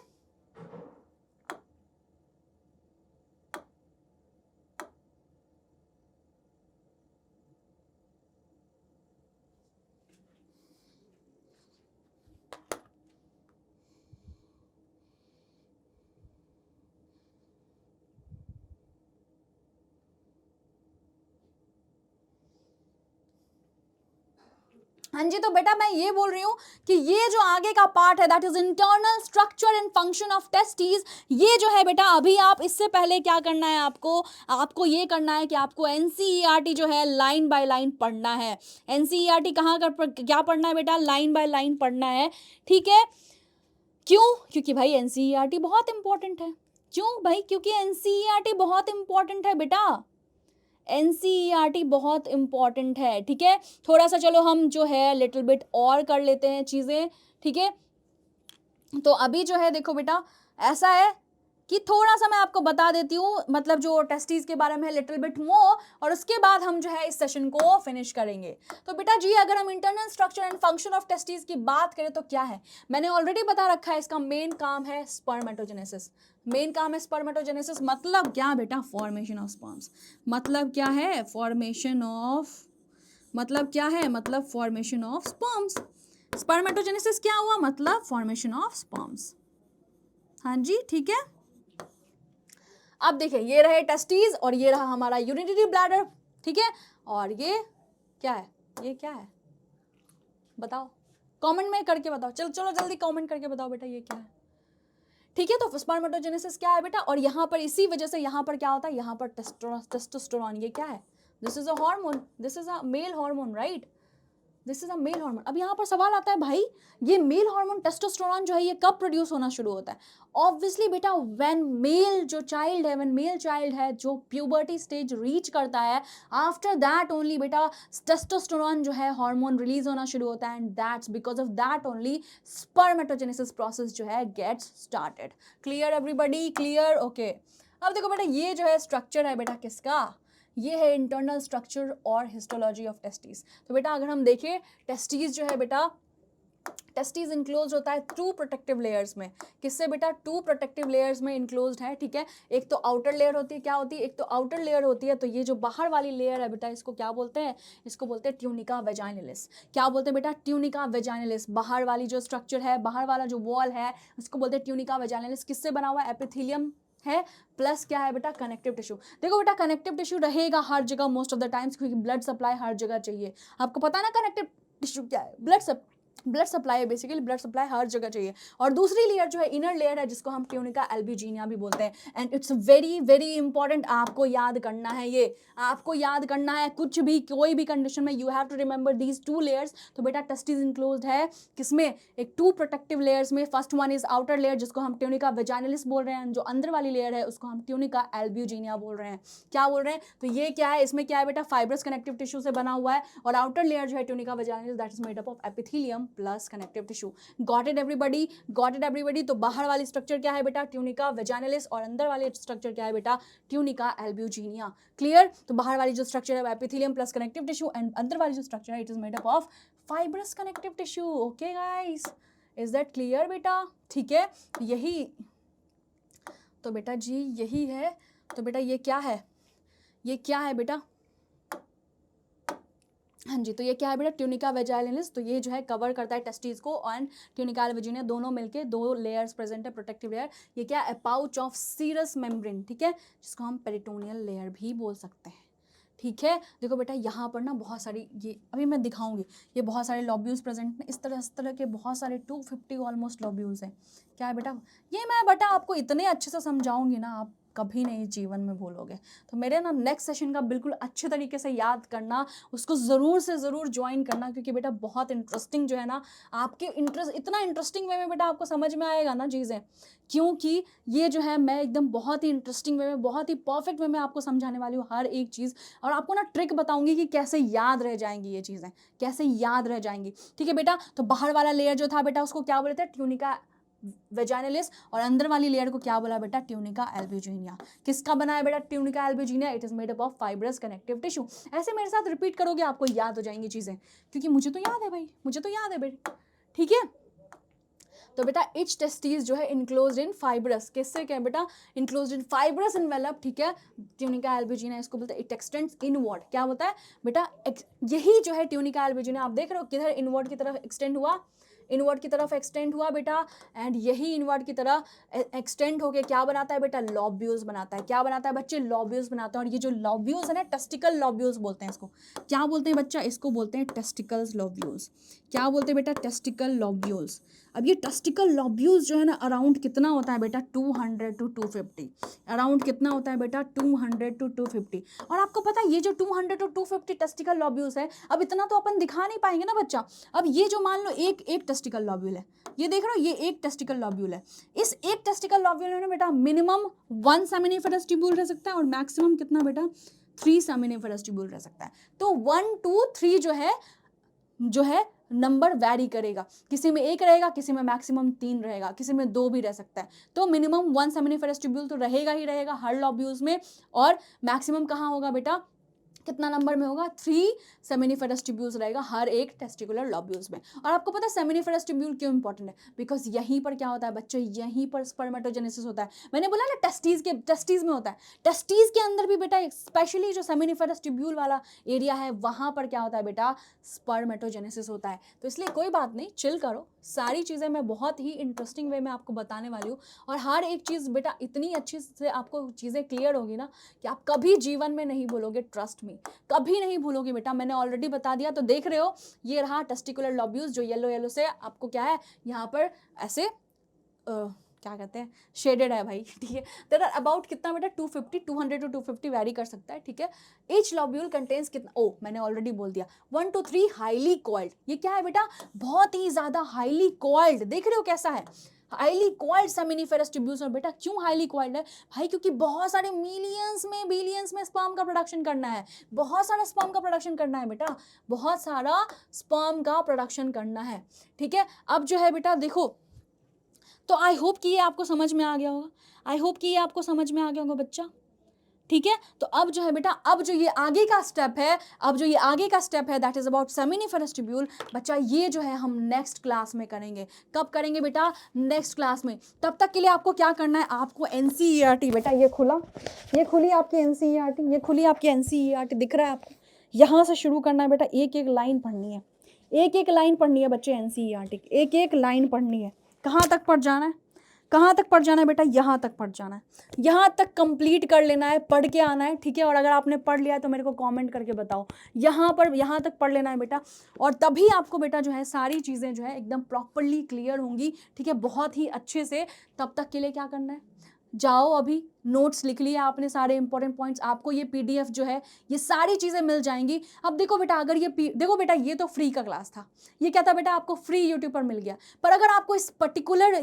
हाँ जी, तो बेटा मैं ये बोल रही हूँ कि ये जो आगे का पार्ट है, that is internal structure and function of testis, ये जो है बेटा, अभी आप इससे पहले क्या करना है, आपको ये करना है कि आपको एनसीईआरटी जो है लाइन बाय लाइन पढ़ना है। एनसीईआरटी कहाँ कर क्या पढ़ना है बेटा, लाइन बाय लाइन पढ़ना है, ठीक है। क्यों, क्योंकि भाई एनसीईआरटी बहुत इंपॉर्टेंट है। क्यों भाई, क्योंकि एनसीईआरटी बहुत इंपॉर्टेंट है बेटा, एनसीईआरटी बहुत इंपॉर्टेंट है, ठीक है। थोड़ा सा चलो हम जो है लिटिल बिट और कर लेते हैं चीजें, ठीक है। तो अभी जो है देखो बेटा, ऐसा है कि थोड़ा सा मैं आपको बता देती हूँ, मतलब जो टेस्टिस के बारे में लिटिल बिट मोर, और उसके बाद हम जो है इस सेशन को फिनिश करेंगे। तो बेटा जी, अगर हम internal structure and function of testis की बात करें तो क्या है, मैंने ऑलरेडी बता रखा है, इसका मेन काम है स्पर्मेटोजेनेसिस। मेन काम है स्पर्मेटोजेनेसिस, मतलब क्या बेटा, फॉर्मेशन ऑफ स्पर्म्स। मतलब क्या है, फॉर्मेशन ऑफ, मतलब क्या है, मतलब फॉर्मेशन ऑफ स्पर्म्स। स्पर्मेटोजेनेसिस क्या हुआ, मतलब फॉर्मेशन ऑफ स्पर्म्स। हाँ जी, ठीक है। अब देखिए, ये रहे टेस्टिस और ये रहा हमारा यूरिनरी ब्लैडर, ठीक है। और ये क्या है, ये क्या है, बताओ, कमेंट में करके बताओ, चलो चलो जल्दी कमेंट करके बताओ बेटा ये क्या है, ठीक है। तो स्पर्मेटोजेनेसिस क्या है बेटा, और यहाँ पर इसी वजह से यहाँ पर क्या होता है, यहाँ पर टेस्टोस्टेरोन, ये क्या है, this is a hormone, this is a male hormone, right, this is a male hormone. अब यहाँ पर सवाल आता है, भाई ये मेल हार्मोन टेस्टोस्टेरोन जो है ये कब प्रोड्यूस होना शुरू होता है। ऑब्वियसली बेटा, व्हेन मेल जो चाइल्ड है, व्हेन मेल चाइल्ड है जो प्यूबर्टी स्टेज रीच करता है, आफ्टर दैट ओनली बेटा टेस्टोस्टेरोन जो है हार्मोन रिलीज होना शुरू होता है, and that's because of that only spermatogenesis process जो है gets started. Clear everybody, clear, okay. अब देखो बेटा, ये जो है स्ट्रक्चर है बेटा किसका, ये है इंटरनल स्ट्रक्चर और हिस्टोलॉजी ऑफ टेस्टिस। तो बेटा अगर हम देखें, टेस्टिस जो है बेटा, टेस्टिस इनक्लोज होता है 2 प्रोटेक्टिव लेयर्स में। किससे बेटा, 2 प्रोटेक्टिव लेयर्स में इनक्लोज्ड है, ठीक है। एक तो आउटर लेयर होती है, क्या होती है, एक तो आउटर लेयर होती है, तो ये जो बाहर वाली लेयर है बेटा, इसको क्या बोलते हैं, इसको बोलते हैं ट्यूनिका वेजाइनलिस। क्या बोलते हैं बेटा, ट्यूनिका वेजाइनलिस। बाहर वाली जो स्ट्रक्चर है, बाहर वाला जो वॉल है, उसको बोलते हैं ट्यूनिका वेजाइनलिस। किससे बना हुआ है, एपिथेलियम है, प्लस क्या है बेटा, कनेक्टिव टिश्यू। देखो बेटा, कनेक्टिव टिश्यू रहेगा हर जगह मोस्ट ऑफ द टाइम्स, क्योंकि ब्लड सप्लाई हर जगह चाहिए। आपको पता है ना कनेक्टिव टिश्यू क्या है, ब्लड ब्लड सप्लाई है, बेसिकली ब्लड सप्लाई हर जगह चाहिए। और दूसरी लेयर जो है इनर लेयर है, जिसको हम ट्यूनिका एल्ब्यूजिनिया भी बोलते हैं। And it's very very important, आपको याद करना है, ये आपको याद करना है, कुछ भी कोई भी कंडीशन में you have to remember these 2 layers. तो बेटा टेस्टिस इंक्लोज्ड है किसमें, एक 2 प्रोटेक्टिव लेयर्स में। First one is outer layer, जिसको हम ट्यूनिका वेजाइनलिस बोल रहे हैं, जो अंदर वाली लेयर है उसको हम ट्यूनिका एल्ब्यूजिनिया बोल रहे हैं। क्या बोल रहे हैं, तो ये क्या है, इसमें क्या है बेटा, फाइब्रस कनेक्टिव टिश्यू से बना हुआ है। और आउटर लेयर जो है tunica vaginalis, that is made up of epithelium plus connective tissue. Got it everybody, got it everybody. तो बाहर वाली स्ट्रक्चर क्या है बेटा, ट्यूनिका वेजाइनलिस, और अंदर वाली स्ट्रक्चर क्या है बेटा, ट्यूनिका एल्ब्यूजिनिया। क्लियर। तो बाहर वाली जो स्ट्रक्चर है epithelium plus connective tissue, and अंदर वाली जो स्ट्रक्चर है it is made up of fibrous connective tissue. Okay guys, is that clear बेटा? ठीक है, यही तो बेटा जी यही है। तो बेटा ये क्या है, ये क्या है बेटा, हाँ जी, तो ये क्या है बेटा, ट्यूनिका वेजाइनलिस। तो ये जो है कवर करता है टेस्टिस को, एंड ट्यूनिका एल्ब्यूजिनिया, दोनों मिलके 2 लेयर्स प्रेजेंट है, प्रोटेक्टिव लेयर। ये क्या है, पाउच ऑफ सीरस मेम्ब्रेन, ठीक है, जिसको हम पेरिटोनियल लेयर भी बोल सकते हैं। ठीक है, देखो बेटा यहाँ पर ना बहुत सारी, ये अभी मैं दिखाऊंगी, ये बहुत सारे लॉब्यूल्स प्रेजेंट हैं, इस तरह के बहुत सारे 250 ऑलमोस्ट लॉब्यूल्स हैं। क्या है बेटा, ये मैं बेटा आपको इतने अच्छे से समझाऊंगी ना, आप कभी नहीं जीवन में भूलोगे। तो मेरे ना नेक्स्ट सेशन का बिल्कुल अच्छे तरीके से याद करना, उसको ज़रूर से ज़रूर ज्वाइन करना, क्योंकि बेटा बहुत इंटरेस्टिंग जो है ना, आपके इंटरेस्ट इतना इंटरेस्टिंग वे में बेटा आपको समझ में आएगा ना चीज़ें, क्योंकि ये जो है मैं एकदम बहुत ही इंटरेस्टिंग वे में, बहुत ही परफेक्ट वे में आपको समझाने वाली हूँ हर एक चीज़। और आपको ना ट्रिक बताऊंगी कि कैसे याद रह जाएंगी ये चीज़ें, कैसे याद रह जाएंगी। ठीक है बेटा, तो बाहर वाला लेयर जो था बेटा उसको क्या बोलते हैं, ट्यूनिका वेजाइनलिस, और अंदर वाली लेयर को क्या बोला बेटा, ट्यूनिका एल्ब्यूजिनिया। किसका बना है बेटा, tunica albuginea, it is made up of fibrous connective tissue. ऐसे मेरे साथ रिपीट करोगे आपको याद हो जाएंगी चीजें, क्योंकि मुझे तो याद है भाई, मुझे तो याद है बेटा। ठीक है, तो बेटा इच टेस्टिस जो है इनक्लोज्ड इन फाइब्रस, किससे क्या है बेटा, इनक्लोज्ड इन फाइब्रस एनवेलप। ठीक है, ट्यूनिका एल्ब्यूजिनिया इसको बोलते हैं, इट एक्सटेंड्स इनवर्ड। क्या होता है बेटा, यही जो है ट्यूनिका एल्ब्यूजिनिया, आप देख रहे हो किधर इनवर्ड की तरफ एक्सटेंड हुआ, इनवर्ड की तरफ एक्सटेंड हुआ बेटा, एंड यही इनवर्ड की तरह एक्सटेंड होके क्या बनाता है बेटा, लॉब्यूल्स बनाता है। क्या बनाता है बच्चे, लॉब्यूल्स बनाता है। और ये जो लॉब्यूल्स है ना, टेस्टिकल लॉब्यूल्स बोलते हैं इसको। क्या बोलते हैं बच्चा, इसको बोलते हैं टेस्टिकल्स लॉब्यूल्स। क्या बोलते हैं बेटा, टेस्टिकल लॉब्यूल्स। अब ये टेस्टिकल लॉब्यूल्स जो है ना, अराउंड कितना होता है बेटा, 200 to 250। अराउंड कितना होता है बेटा, 200 to 250। और आपको पता है ये जो 200 to 250 टेस्टिकल लॉब्यूल्स है, अब इतना तो अपन दिखा नहीं पाएंगे ना बच्चा। अब ये जो मान लो एक टेस्टिकल लॉब्यूल है, ये देख रहे हो, ये एक टेस्टिकल लॉब्यूल है। इस एक टेस्टिकल लॉब्यूल में बेटा मिनिमम 1 सेमिनिफेरस ट्यूब्यूल रह सकता है, और मैक्सिमम कितना बेटा, 3 सेमिनिफेरस ट्यूब्यूल रह सकता है। तो 1 2 3 जो है नंबर वैरी करेगा, किसी में 1 रहेगा, किसी में मैक्सिमम 3 रहेगा, किसी में 2 भी रह सकता है। तो मिनिमम 1 सेमिनिफेरस ट्यूब्यूल तो रहेगा ही रहेगा हर लॉब्यूल्स में, और मैक्सिमम कहाँ होगा बेटा, कितना नंबर में होगा, 3 सेमिनिफेरस ट्यूब्यूल्स रहेगा हर एक टेस्टिकुलर लॉब्यूल्स में। और आपको पता है सेमिनिफेरस ट्यूब्यूल क्यों इंपॉर्टेंट है, बिकॉज यहीं पर क्या होता है बच्चे, यहीं पर स्पर्मेटोजेनेसिस होता है। मैंने बोला ना टेस्टीज में होता है, टेस्टीज के अंदर भी बेटा स्पेशली जो सेमिनिफेरस ट्यूब्यूल वाला एरिया है, वहां पर क्या होता है बेटा, स्पर्मेटोजेनेसिस होता है। तो इसलिए कोई बात नहीं, चिल करो, सारी चीज़ें मैं बहुत ही इंटरेस्टिंग वे में आपको बताने वाली हूँ। और हर एक चीज़ बेटा इतनी अच्छी से आपको चीज़ें क्लियर होगी ना, कि आप कभी जीवन में नहीं भूलोगे, ट्रस्ट मी, कभी नहीं भूलोगे बेटा। मैंने ऑलरेडी बता दिया। तो देख रहे हो, ये रहा टेस्टिकुलर लॉब्यूल्स, जो येलो से आपको क्या है यहाँ पर ऐसे क्या कहते हैं, शेडेड है भाई। ठीक है, देयर आर अबाउट कितना बेटा, 200 to 250 वैरी कर सकता है। ठीक है, ईच लॉब्यूल कंटेन्स कितना, ओ मैंने ऑलरेडी बोल दिया, 1 to 3 हाईली कॉइल्ड। ये क्या है बेटा, बहुत ही ज्यादा हाईली कॉइल्ड। देख रहे हो कैसा है, हाईली कॉइल्ड सेमिनिफेरस ट्यूब्यूल्स। और बेटा क्यों हाईली कॉइल्ड है भाई, क्योंकि बहुत सारे बिलियंस में स्पर्म का प्रोडक्शन करना है, बहुत सारा स्पर्म का प्रोडक्शन करना है बेटा, बहुत सारा स्पर्म का प्रोडक्शन करना है। ठीक है, अब जो है बेटा देखो, तो आई होप कि ये आपको समझ में आ गया होगा, आई होप कि ये आपको समझ में आ गया होगा बच्चा। ठीक है, तो अब जो है बेटा, अब जो ये आगे का स्टेप है, that is about seminiferous tubule. बच्चा ये जो है हम नेक्स्ट क्लास में करेंगे। कब करेंगे बेटा, नेक्स्ट क्लास में। तब तक के लिए आपको क्या करना है, आपको एनसीईआरटी बेटा, ये खुली आपकी एनसीईआरटी, दिख रहा है आपको, यहाँ से शुरू करना है बेटा, एक एक लाइन पढ़नी है, बच्चे एनसीईआरटी एक एक लाइन पढ़नी है। कहाँ तक पढ़ जाना है, कहाँ तक पढ़ जाना है बेटा, यहाँ तक पढ़ जाना है, यहाँ तक कंप्लीट कर लेना है, पढ़ के आना है, ठीक है। और अगर आपने पढ़ लिया है तो मेरे को कमेंट करके बताओ, यहाँ तक पढ़ लेना है बेटा। और तभी आपको बेटा जो है सारी चीज़ें जो है एकदम प्रॉपरली क्लियर होंगी, ठीक है, बहुत ही अच्छे से। तब तक के लिए क्या करना है, जाओ अभी नोट्स लिख लिया आपने, सारे इंपॉर्टेंट पॉइंट्स, आपको ये पीडीएफ जो है ये सारी चीज़ें मिल जाएंगी। अब देखो बेटा, अगर ये देखो बेटा, ये तो फ्री का क्लास था, ये क्या था बेटा, आपको फ्री यूट्यूब पर मिल गया। पर अगर आपको इस पर्टिकुलर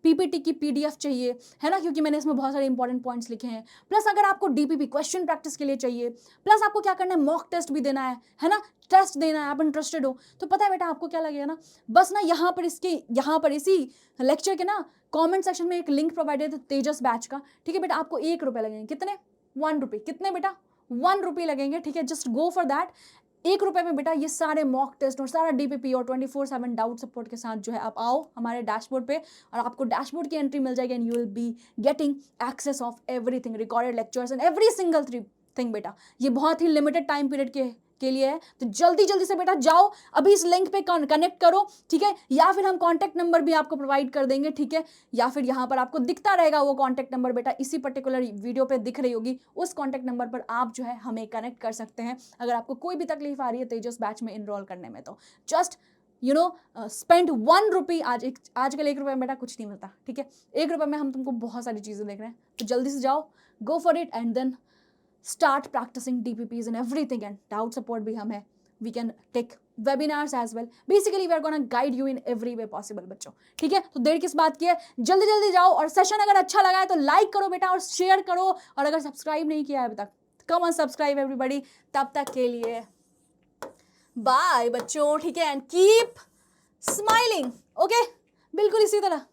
पीपीटी की पीडीएफ चाहिए, है ना, क्योंकि मैंने इसमें बहुत सारे इंपॉर्टेंट पॉइंट्स लिखे हैं, प्लस अगर आपको डीपीपी क्वेश्चन प्रैक्टिस के लिए चाहिए, प्लस आपको क्या करना है, मॉक टेस्ट भी देना है ना, टेस्ट देना है, आप इंटरेस्टेड हो तो पता है बेटा आपको क्या लगेगा ना, बस ना यहाँ पर इसी लेक्चर के ना कमेंट सेक्शन में एक लिंक प्रोवाइडेड है तेजस बैच का, ठीक है बेटा। आपको 1 रुपये लगेंगे, कितने, 1 रुपये, कितने बेटा, 1 रुपये लगेंगे, ठीक है। Just go for that. 1 रुपये में बेटा ये सारे मॉक टेस्ट और सारा डीपीपी और 24/7 डाउट सपोर्ट के साथ जो है आप आओ हमारे डैशबोर्ड पे, और आपको डैशबोर्ड की एंट्री मिल जाएगी and you will be getting access of everything, recorded lectures and every single thing बेटा। ये बहुत ही लिमिटेड टाइम पीरियड के लिए है, तो जल्दी जल्दी से बेटा जाओ अभी इस लिंक पे कनेक्ट करो, ठीक है। या फिर हम कांटेक्ट नंबर भी आपको प्रोवाइड कर देंगे, ठीक है, या फिर यहाँ पर आपको दिखता रहेगा वो कांटेक्ट नंबर बेटा, इसी पर्टिकुलर वीडियो पे दिख रही होगी, उस कांटेक्ट नंबर पर आप जो है हमें कनेक्ट कर सकते हैं अगर आपको कोई भी तकलीफ आ रही है तेजस बैच में इनरोल करने में। तो जस्ट स्पेंड 1 रुपी। आजकल 1 रुपये में बेटा कुछ नहीं मिलता, ठीक है। 1 रुपये में हम तुमको बहुत सारी चीज़ें देख रहे हैं, तो जल्दी से जाओ, go for it and then start practicing DPPs and everything, and doubt support भी हम है, we can take webinars as well. Basically we are gonna guide you in every way possible बच्चों, ठीक है। तो देर किस बात की है, जल्दी जल्दी जाओ, और सेशन अगर अच्छा लगा है तो लाइक करो बेटा और शेयर करो, और अगर सब्सक्राइब नहीं किया है अभी तक, कम ऑन सब्सक्राइब एवरीबॉडी। तब तक के लिए बाय बच्चों, ठीक है, एंड कीप स्माइलिंग, ओके, बिल्कुल इसी तरह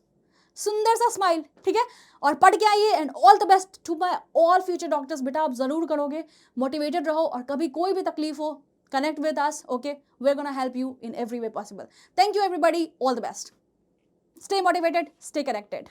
सुंदर सा स्माइल, ठीक है। और पढ़ के आइए and all the best to my all future doctors बेटा, आप जरूर करोगे, मोटिवेटेड रहो, और कभी कोई भी तकलीफ हो connect with us, okay, we are gonna help you in every way possible. Thank you everybody, all the best, stay motivated, stay connected.